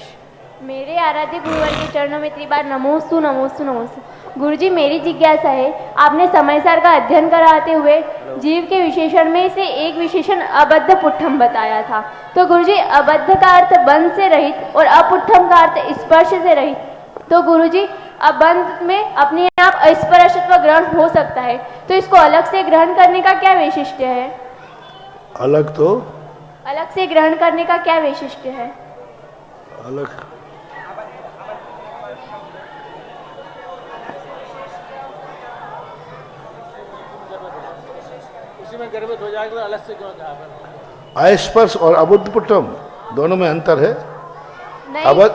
मेरे आराध्य गुरुवर के चरणों में त्रिबार नमोस्तु नमोस्तु नमोस्तु। गुरुजी, मेरी जिज्ञासा है, आपने समयसार का अध्ययन कराते हुए जीव के विशेषण में से एक विशेषण अबद्ध पुट्ठम बताया था। तो गुरुजी, अबद्ध का अर्थ बंध से रहित और अपुट्ठम का अर्थ स्पर्श से रहित। तो गुरुजी, अबंध में अपने आप अस्पर्शत्व ग्रहण हो सकता है, तो इसको अलग से ग्रहण करने का क्या वैशिष्ट्य है? अलग से ग्रहण करने का क्या वैशिष्ट्य है? अलग उसी में गर्भित हो जाएगा, अलग से क्यों कहा? अस्पर्श और अबुद्ध पुट्टम दोनों में अंतर है। नहीं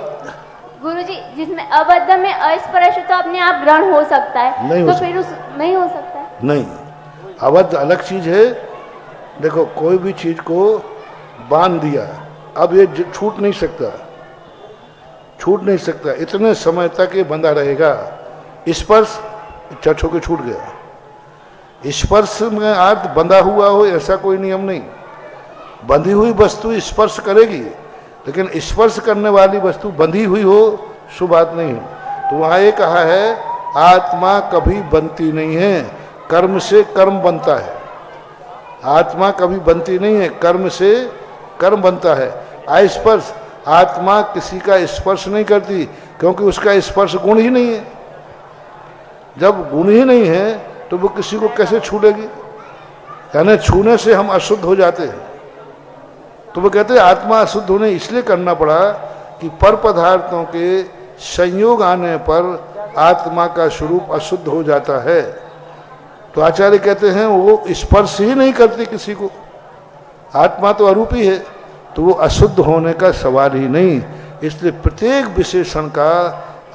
गुरुजी, जिसमें अबद्ध में अस्पर्श तो अपने आप ग्रहण हो सकता है, नहीं तो फिर उस नहीं हो सकता है? नहीं, अबद्ध अलग चीज है। देखो, कोई भी चीज को बांध दिया, अब ये छूट नहीं सकता, छूट नहीं सकता, इतने समय तक ये बंधा रहेगा। स्पर्श चट होकर छूट गया। स्पर्श में अर्थ बंधा हुआ हो ऐसा कोई नियम नहीं। बंधी हुई वस्तु स्पर्श करेगी, लेकिन स्पर्श करने वाली वस्तु बंधी हुई हो शुभ बात नहीं है। तो वहाँ ये कहा है आत्मा कभी बनती नहीं है, कर्म से कर्म बनता है। आत्मा कभी बनती नहीं है, कर्म से कर्म बनता है। अस्पर्श, आत्मा किसी का स्पर्श नहीं करती क्योंकि उसका स्पर्श गुण ही नहीं है। जब गुण ही नहीं है तो वो किसी को कैसे छू लेगी? यानी छूने से हम अशुद्ध हो जाते हैं। तो वो कहते हैं आत्मा अशुद्ध होने इसलिए करना पड़ा कि पर पदार्थों के संयोग आने पर आत्मा का स्वरूप अशुद्ध हो जाता है। तो आचार्य कहते हैं वो स्पर्श ही नहीं करती किसी को, आत्मा तो अरूपी है, तो वो अशुद्ध होने का सवाल ही नहीं। इसलिए प्रत्येक विशेषण का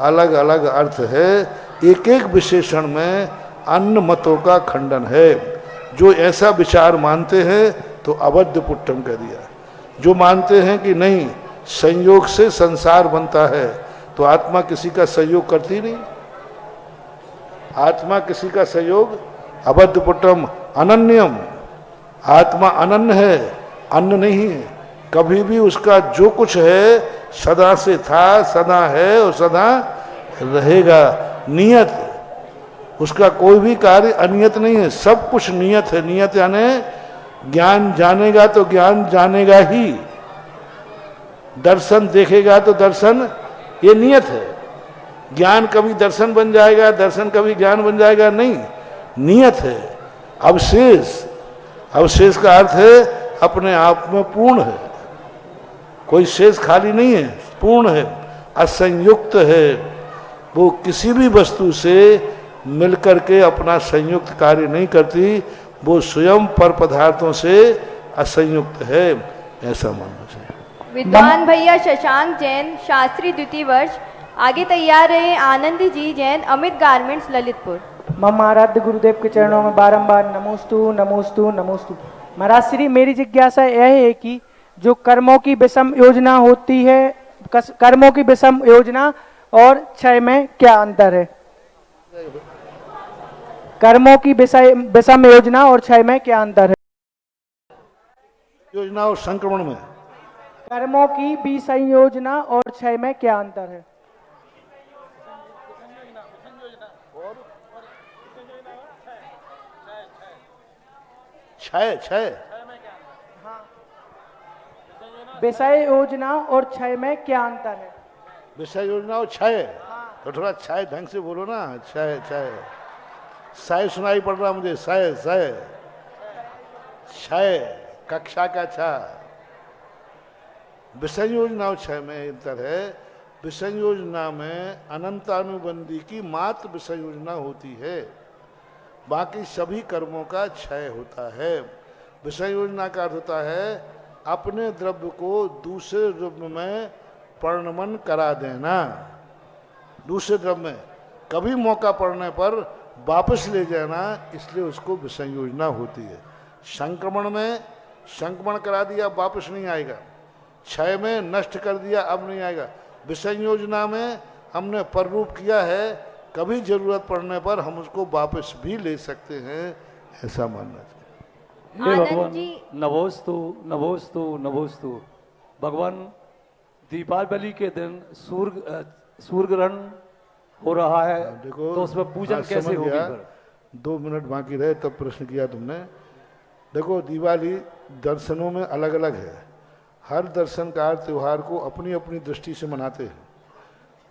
अलग अलग अर्थ है। एक एक विशेषण में अन्य मतों का खंडन है। जो ऐसा विचार मानते हैं तो अबद्ध पुट्टम कह दिया। जो मानते हैं कि नहीं संयोग से संसार बनता है, तो आत्मा किसी का सहयोग करती नहीं। आत्मा किसी का सहयोग, अबद्ध पुट्टम अनन्यम, आत्मा अनन्य है, अन्य नहीं है। कभी भी उसका जो कुछ है सदा से था, सदा है और सदा रहेगा। नियत, उसका कोई भी कार्य अनियत नहीं है, सब कुछ नियत है। नियत यानी ज्ञान जानेगा तो ज्ञान जानेगा ही, दर्शन देखेगा तो दर्शन, ये नियत है। ज्ञान कभी दर्शन बन जाएगा, दर्शन कभी ज्ञान बन जाएगा, नहीं, नियत है। अवशेष, अवशेष का अर्थ है अपने आप में पूर्ण है, कोई शेष खाली नहीं है, पूर्ण है, असंयुक्त है। वो किसी भी वस्तु से मिलकर के अपना संयुक्त कार्य नहीं करती, वो स्वयं पर पदार्थों से असंयुक्त है, ऐसा मानना चाहिए। विद्वान भैया शशांक जैन, शास्त्री द्वितीय वर्ष। आगे तैयार रहे आनंद जी जैन, अमित गारमेंट्स, ललितपुर। मम आराध्य गुरुदेव के चरणों में बारंबार नमोस्तु नमोस्तु नमोस्तु। महाराज श्री, मेरी जिज्ञासा यह है कि जो कर्मों की विषम योजना होती है, कर्मों की विषम योजना और क्षय में क्या अंतर है? कर्मों की विषम योजना और क्षय में क्या अंतर है? योजना और संक्रमण में, कर्मों की विषम योजना और क्षय में क्या अंतर है? क्षय, विषय योजना और क्षय में क्या अंतर है? विषय योजना क्षय, तो थोड़ा क्षय ढंग से बोलो ना, क्षय क्षय, क्षय सुनाई पड़ रहा मुझे, क्षय क्षय, क्षय कक्षा का छा। विषय योजना क्षय में अंतर है। विषय योजना में अनंतानुबंधी की मात्र विषय योजना होती है, बाकी सभी कर्मों का क्षय होता है। विषय योजना का अर्थ होता है अपने द्रव्य को दूसरे द्रव्य में परिणमन करा देना, दूसरे द्रव्य में कभी मौका पड़ने पर वापस ले जाना, इसलिए उसको विषय योजना होती है। संक्रमण में संक्रमण करा दिया वापस नहीं आएगा, क्षय में नष्ट कर दिया अब नहीं आएगा। विषय योजना में हमने पररूप किया है, कभी जरूरत पड़ने पर हम उसको वापस भी ले सकते हैं, ऐसा मानना चाहिए। हे भगवान, नमोस्तु नमोस्तु नमोस्तु। भगवान, दीपावली के दिन सूर्य ग्रहण हो रहा है, देखो तो उसमें पूजन कैसे होगी? 2 मिनट बाकी रहे तब प्रश्न किया तुमने। देखो, दिवाली दर्शनों में अलग अलग है। हर दर्शनकार त्यौहार को अपनी अपनी दृष्टि से मनाते हैं,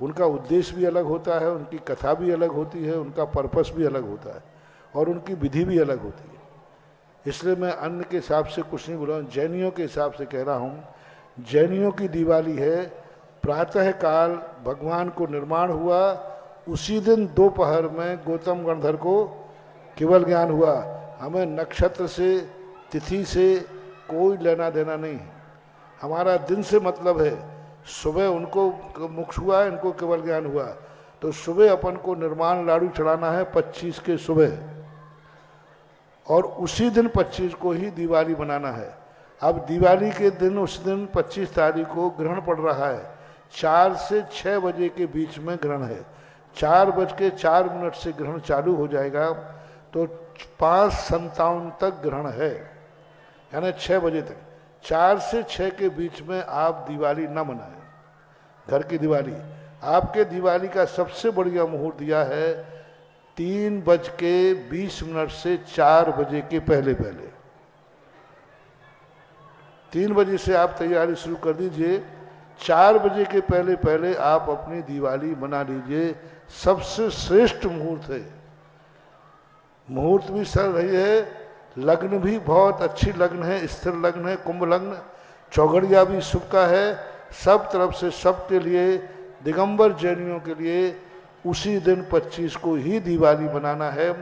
उनका उद्देश्य भी अलग होता है, उनकी कथा भी अलग होती है, उनका पर्पस भी अलग होता है और उनकी विधि भी अलग होती है। इसलिए मैं अन्य के हिसाब से कुछ नहीं बोल रहा हूँ, जैनियों के हिसाब से कह रहा हूँ। जैनियों की दिवाली है प्रातः काल भगवान को निर्माण हुआ, उसी दिन दोपहर में गौतम गणधर को केवल ज्ञान हुआ। हमें नक्षत्र से तिथि से कोई लेना देना नहीं है, हमारा दिन से मतलब है। सुबह उनको मोक्ष हुआ, इनको केवल ज्ञान हुआ, तो सुबह अपन को निर्माण लाडू चढ़ाना है 25 के सुबह, और उसी दिन 25 को ही दिवाली मनाना है। अब दिवाली के दिन उस दिन 25 तारीख को ग्रहण पड़ रहा है, 4 से 6 बजे के बीच में ग्रहण है। 4:04 से ग्रहण चालू हो जाएगा, तो 5:57 तक ग्रहण है, यानी 6 बजे तक। 4 से 6 के बीच में आप दिवाली न मनाएं, घर की दिवाली। आपके दिवाली का सबसे बढ़िया मुहूर्त दिया है 3:20 से 4 बजे के पहले पहले। 3 बजे से आप तैयारी शुरू कर दीजिए, 4 बजे के पहले पहले आप अपनी दिवाली मना लीजिए। सबसे श्रेष्ठ मुहूर्त है, मुहूर्त भी सर रही है, लग्न भी बहुत अच्छी लग्न है, स्थिर लग्न है, कुंभ लग्न, चौघड़िया भी शुभ का है। सब तरफ से सबके लिए, दिगंबर जैनियों के लिए उसी दिन 25 को ही दिवाली मनाना है,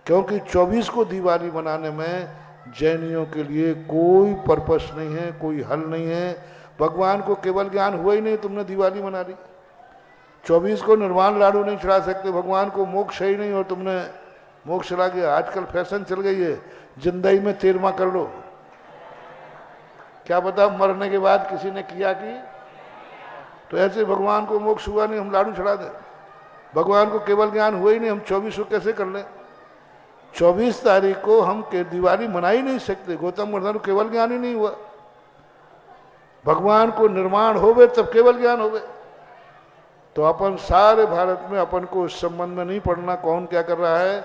क्योंकि 24 को दिवाली मनाने में जैनियों के लिए कोई पर्पस नहीं है, कोई हल नहीं है। भगवान को केवल ज्ञान हुआ ही नहीं, तुमने दिवाली मना ली। 24 को निर्वाण लाडू नहीं चढ़ा सकते, भगवान को मोक्ष है ही नहीं, और तुमने मोक्ष चला गया। आजकल फैशन चल गई है, जिंदगी में 13वां कर लो। क्या पता मरने के बाद किसी ने किया कि, तो ऐसे भगवान को मोक्ष हुआ नहीं, हम लाडू चढ़ा दें। भगवान को केवल ज्ञान हुआ ही नहीं, हम 24 को कैसे कर लें? 24 तारीख को हम दिवाली मना ही नहीं सकते, गौतम गणधर को केवल ज्ञान ही नहीं हुआ। भगवान को निर्माण होवे तब केवल ज्ञान होवे। तो अपन सारे भारत में अपन को इस संबंध में नहीं पढ़ना कौन क्या कर रहा है।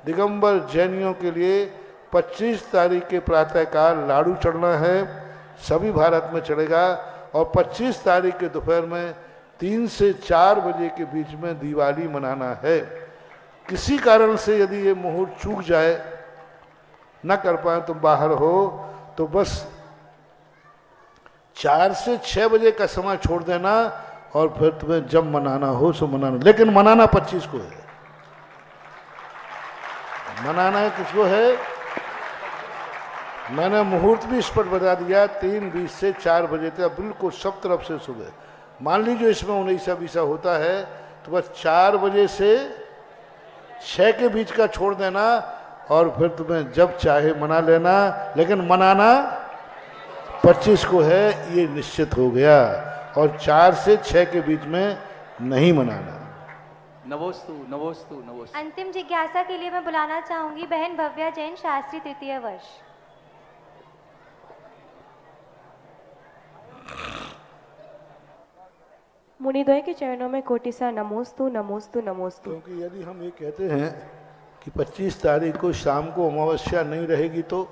दिगंबर जैनियों के लिए 25 तारीख के प्रातःकाल लाडू चढ़ना है, सभी भारत में चढ़ेगा, और 25 तारीख के दोपहर में 3 से 4 बजे के बीच में दिवाली मनाना है। किसी कारण से यदि ये मुहूर्त चूक जाए, न कर पाए, तुम बाहर हो, तो बस 4 से 6 बजे का समय छोड़ देना, और फिर तुम्हें जब मनाना हो सो मनाना, लेकिन मनाना 25 को है। मनाना है किसको है? मैंने मुहूर्त भी इस पर बता दिया, 3:20 से 4 बजे तक, बिल्कुल सब तरफ से सुबह। मान लीजिए इसमें 19-20 होता है, तो बस 4 बजे से 6 के बीच का छोड़ देना, और फिर तुम्हें जब चाहे मना लेना, लेकिन मनाना 25 को है, ये निश्चित हो गया, और 4 से 6 के बीच में नहीं मनाना। नमोस्तु नमोस्तु नमोस्तु। अंतिम जिज्ञासा के लिए मैं बुलाना चाहूंगी बहन भव्या जैन, शास्त्री 3य वर्ष। मुनिद्वय के चरणों में कोटिसा नमोस्तु नमोस्तु नमोस्तु। क्योंकि यदि हम ये कहते हैं कि 25 तारीख को शाम को अमावस्या नहीं रहेगी, तो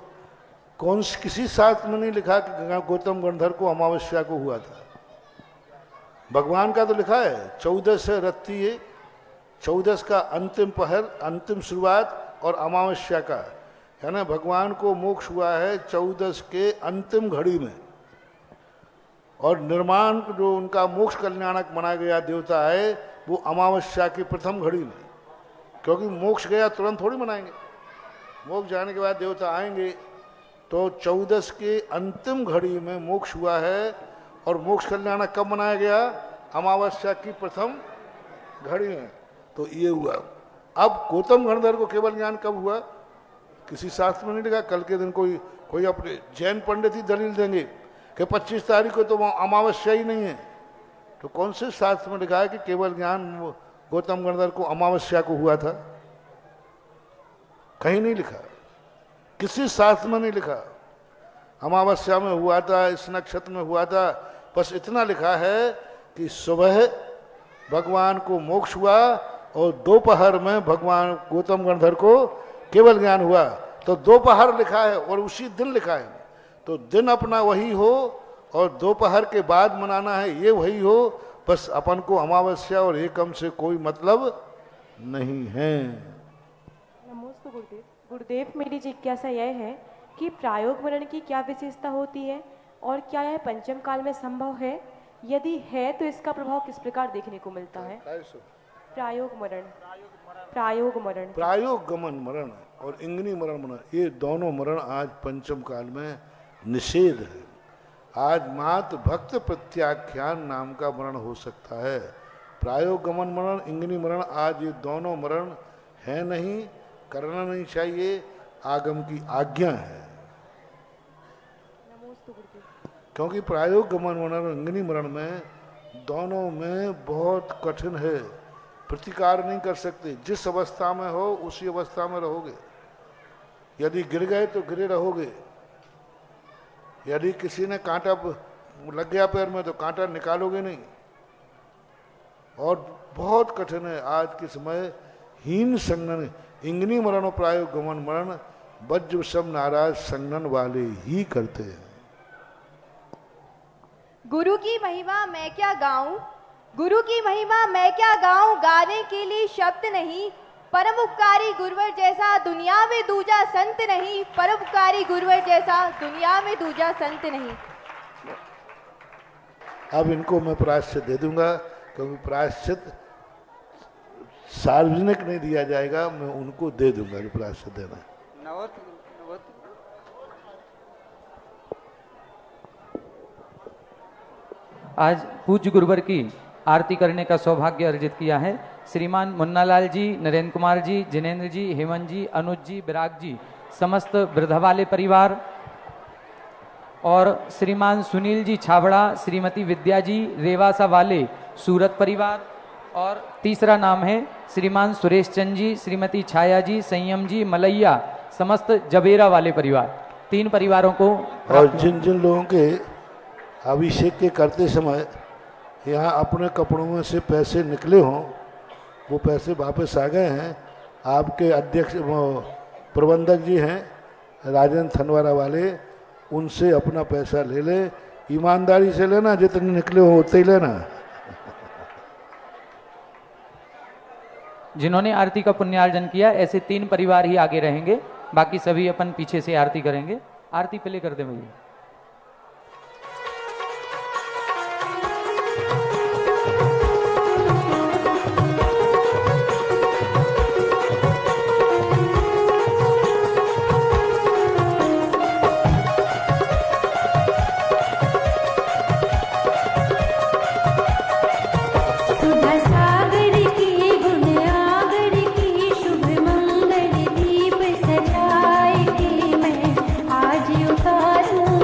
किसी शास्त्र में नहीं लिखा कि गौतम गणधर को अमावस्या को हुआ था। भगवान का तो लिखा है 14 से रत्ती है, 14 का अंतिम पहर, अंतिम शुरुआत और अमावस्या का, यानी भगवान को मोक्ष हुआ है 14 के अंतिम घड़ी में। और निर्माण जो उनका मोक्ष कल्याणक माना गया देवता है वो अमावस्या की प्रथम घड़ी में, क्योंकि मोक्ष गया तुरंत थोड़ी मनाएंगे, मोक्ष जाने के बाद देवता आएंगे। तो 14 के अंतिम घड़ी में मोक्ष हुआ है और मोक्ष कल्याणक कब मनाया गया? अमावस्या की प्रथम घड़ी में। तो ये हुआ। अब गौतम गणधर को केवल ज्ञान कब हुआ? किसी शास्त्र में नहीं लिखा। कल के दिन कोई अपने जैन पंडित ही दलील देंगे कि 25 तारीख को तो अमावस्या ही नहीं है। तो कौन से शास्त्र में लिखा है कि केवल ज्ञान गौतम गणधर को अमावस्या को हुआ था? कहीं नहीं लिखा, किसी शास्त्र में नहीं लिखा। अमावस्या में हुआ था, इस नक्षत्र में हुआ था, बस इतना लिखा है कि सुबह भगवान को मोक्ष हुआ और दोपहर में भगवान गौतम गणधर को केवल ज्ञान हुआ। तो दोपहर लिखा है और उसी दिन लिखा है। तो दिन अपना वही हो और दोपहर के बाद मनाना है ये वही हो, बस अपन को अमावस्या और एकम से कोई मतलब नहीं है। नमोस्तु गुरुदेव। गुरुदेव, मेरी जिज्ञासा यह है कि प्रायोग मरण की क्या विशेषता होती है और क्या यह पंचम काल में संभव है? यदि है तो इसका प्रभाव किस प्रकार देखने को मिलता है? प्रायोग मरण, प्रायोग गमन मरण और इंगनी मरण, ये दोनों मरण आज पंचम काल में निषेध है। आज मात्र भक्त प्रत्याख्यान नाम का मरण हो सकता है। प्रायोग गमन मरण, इंगनी मरण, आज ये दोनों मरण है नहीं, करना नहीं चाहिए, आगम की आज्ञा है। क्योंकि प्रायोग गमन मरण और इंगनी मरण में दोनों में बहुत कठिन है, प्रतिकार नहीं कर सकते। जिस अवस्था में हो उसी अवस्था में रहोगे। यदि गिर गए तो गिरे रहोगे, यदि किसी ने कांटा लग गया पैर में तो कांटा निकालोगे नहीं। और बहुत कठिन है आज के समय हीन संगन, इंगनी मरण और प्रायोग गमन मरण वज्र सब नाराज संगन वाले ही करते हैं। गुरु की महिमा मैं क्या गाऊं, गुरु की महिमा मैं क्या गाऊं, गाने के लिए शब्द नहीं। परम उपकारी गुरुवर जैसा दुनिया में दूजा संत नहीं, परम उपकारी गुरुवर जैसा दुनिया में दूजा संत नहीं। अब इनको मैं प्रायश्चित दे दूंगा, क्योंकि प्रायश्चित सार्वजनिक नहीं दिया जाएगा, मैं उनको दे दूंगा जो प्रायश्चित देना। आज पूज्य गुरुवर की आरती करने का सौभाग्य अर्जित किया है। श्रीमान मुन्नालाल जी, नरेंद्र कुमार जी, जिनेंद्र जी, हेमंत जी, अनुज जी, विराग जी, समस्त वृद्धावाले परिवार और श्रीमान सुनील जी छाबड़ा, श्रीमती विद्या जी, रेवासा वाले सूरत परिवार और तीसरा नाम है श्रीमान सुरेश चंद जी, श्रीमती छाया जी, संयम जी, मलैया, समस्त जबेरा वाले परिवार। 3 परिवारों को। और जिन जिन लोगों के अभिषेक के करते समय यहाँ अपने कपड़ों में से पैसे निकले हों, वो पैसे वापस आ गए हैं। आपके अध्यक्ष प्रबंधक जी हैं राजेंद्र थनवारा वाले, उनसे अपना पैसा ले ले, ईमानदारी से लेना, जितने निकले हो उतने ही लेना। जिन्होंने आरती का पुण्यार्जन किया ऐसे 3 परिवार ही आगे रहेंगे, बाकी सभी अपन पीछे से आरती करेंगे। आरती प्ले कर दे भैया। आज उतारूं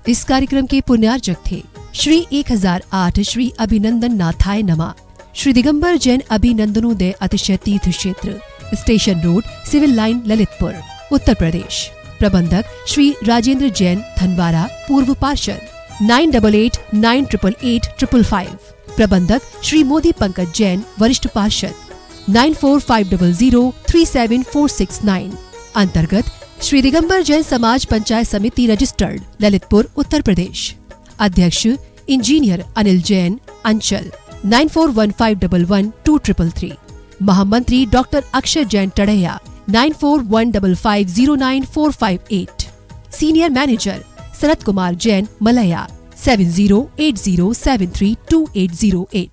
इस कार्यक्रम के पुण्यार्जक थे श्री 1008 श्री अभिनंदन नाथाय नमा, Shri Digambar Jain अभिनंदनोदय Atishay Tirth Kshetra, station road, civil line, Lalitpur, Uttar Pradesh. प्रबंधक श्री राजेंद्र जैन धनवारा, पूर्व पार्षद, 9889888555। प्रबंधक श्री मोदी पंकज जैन, वरिष्ठ पार्षद, 9450037469। अंतर्गत श्री दिगंबर जैन समाज पंचायत समिति रजिस्टर्ड, ललितपुर, उत्तर प्रदेश। अध्यक्ष इंजीनियर अनिल जैन, अंचल, 9415112333। महामंत्री doctor Akshay Jain Tadaiya, 9415509458। Senior manager Sharad Kumar Jain, Malaya, 7080732808।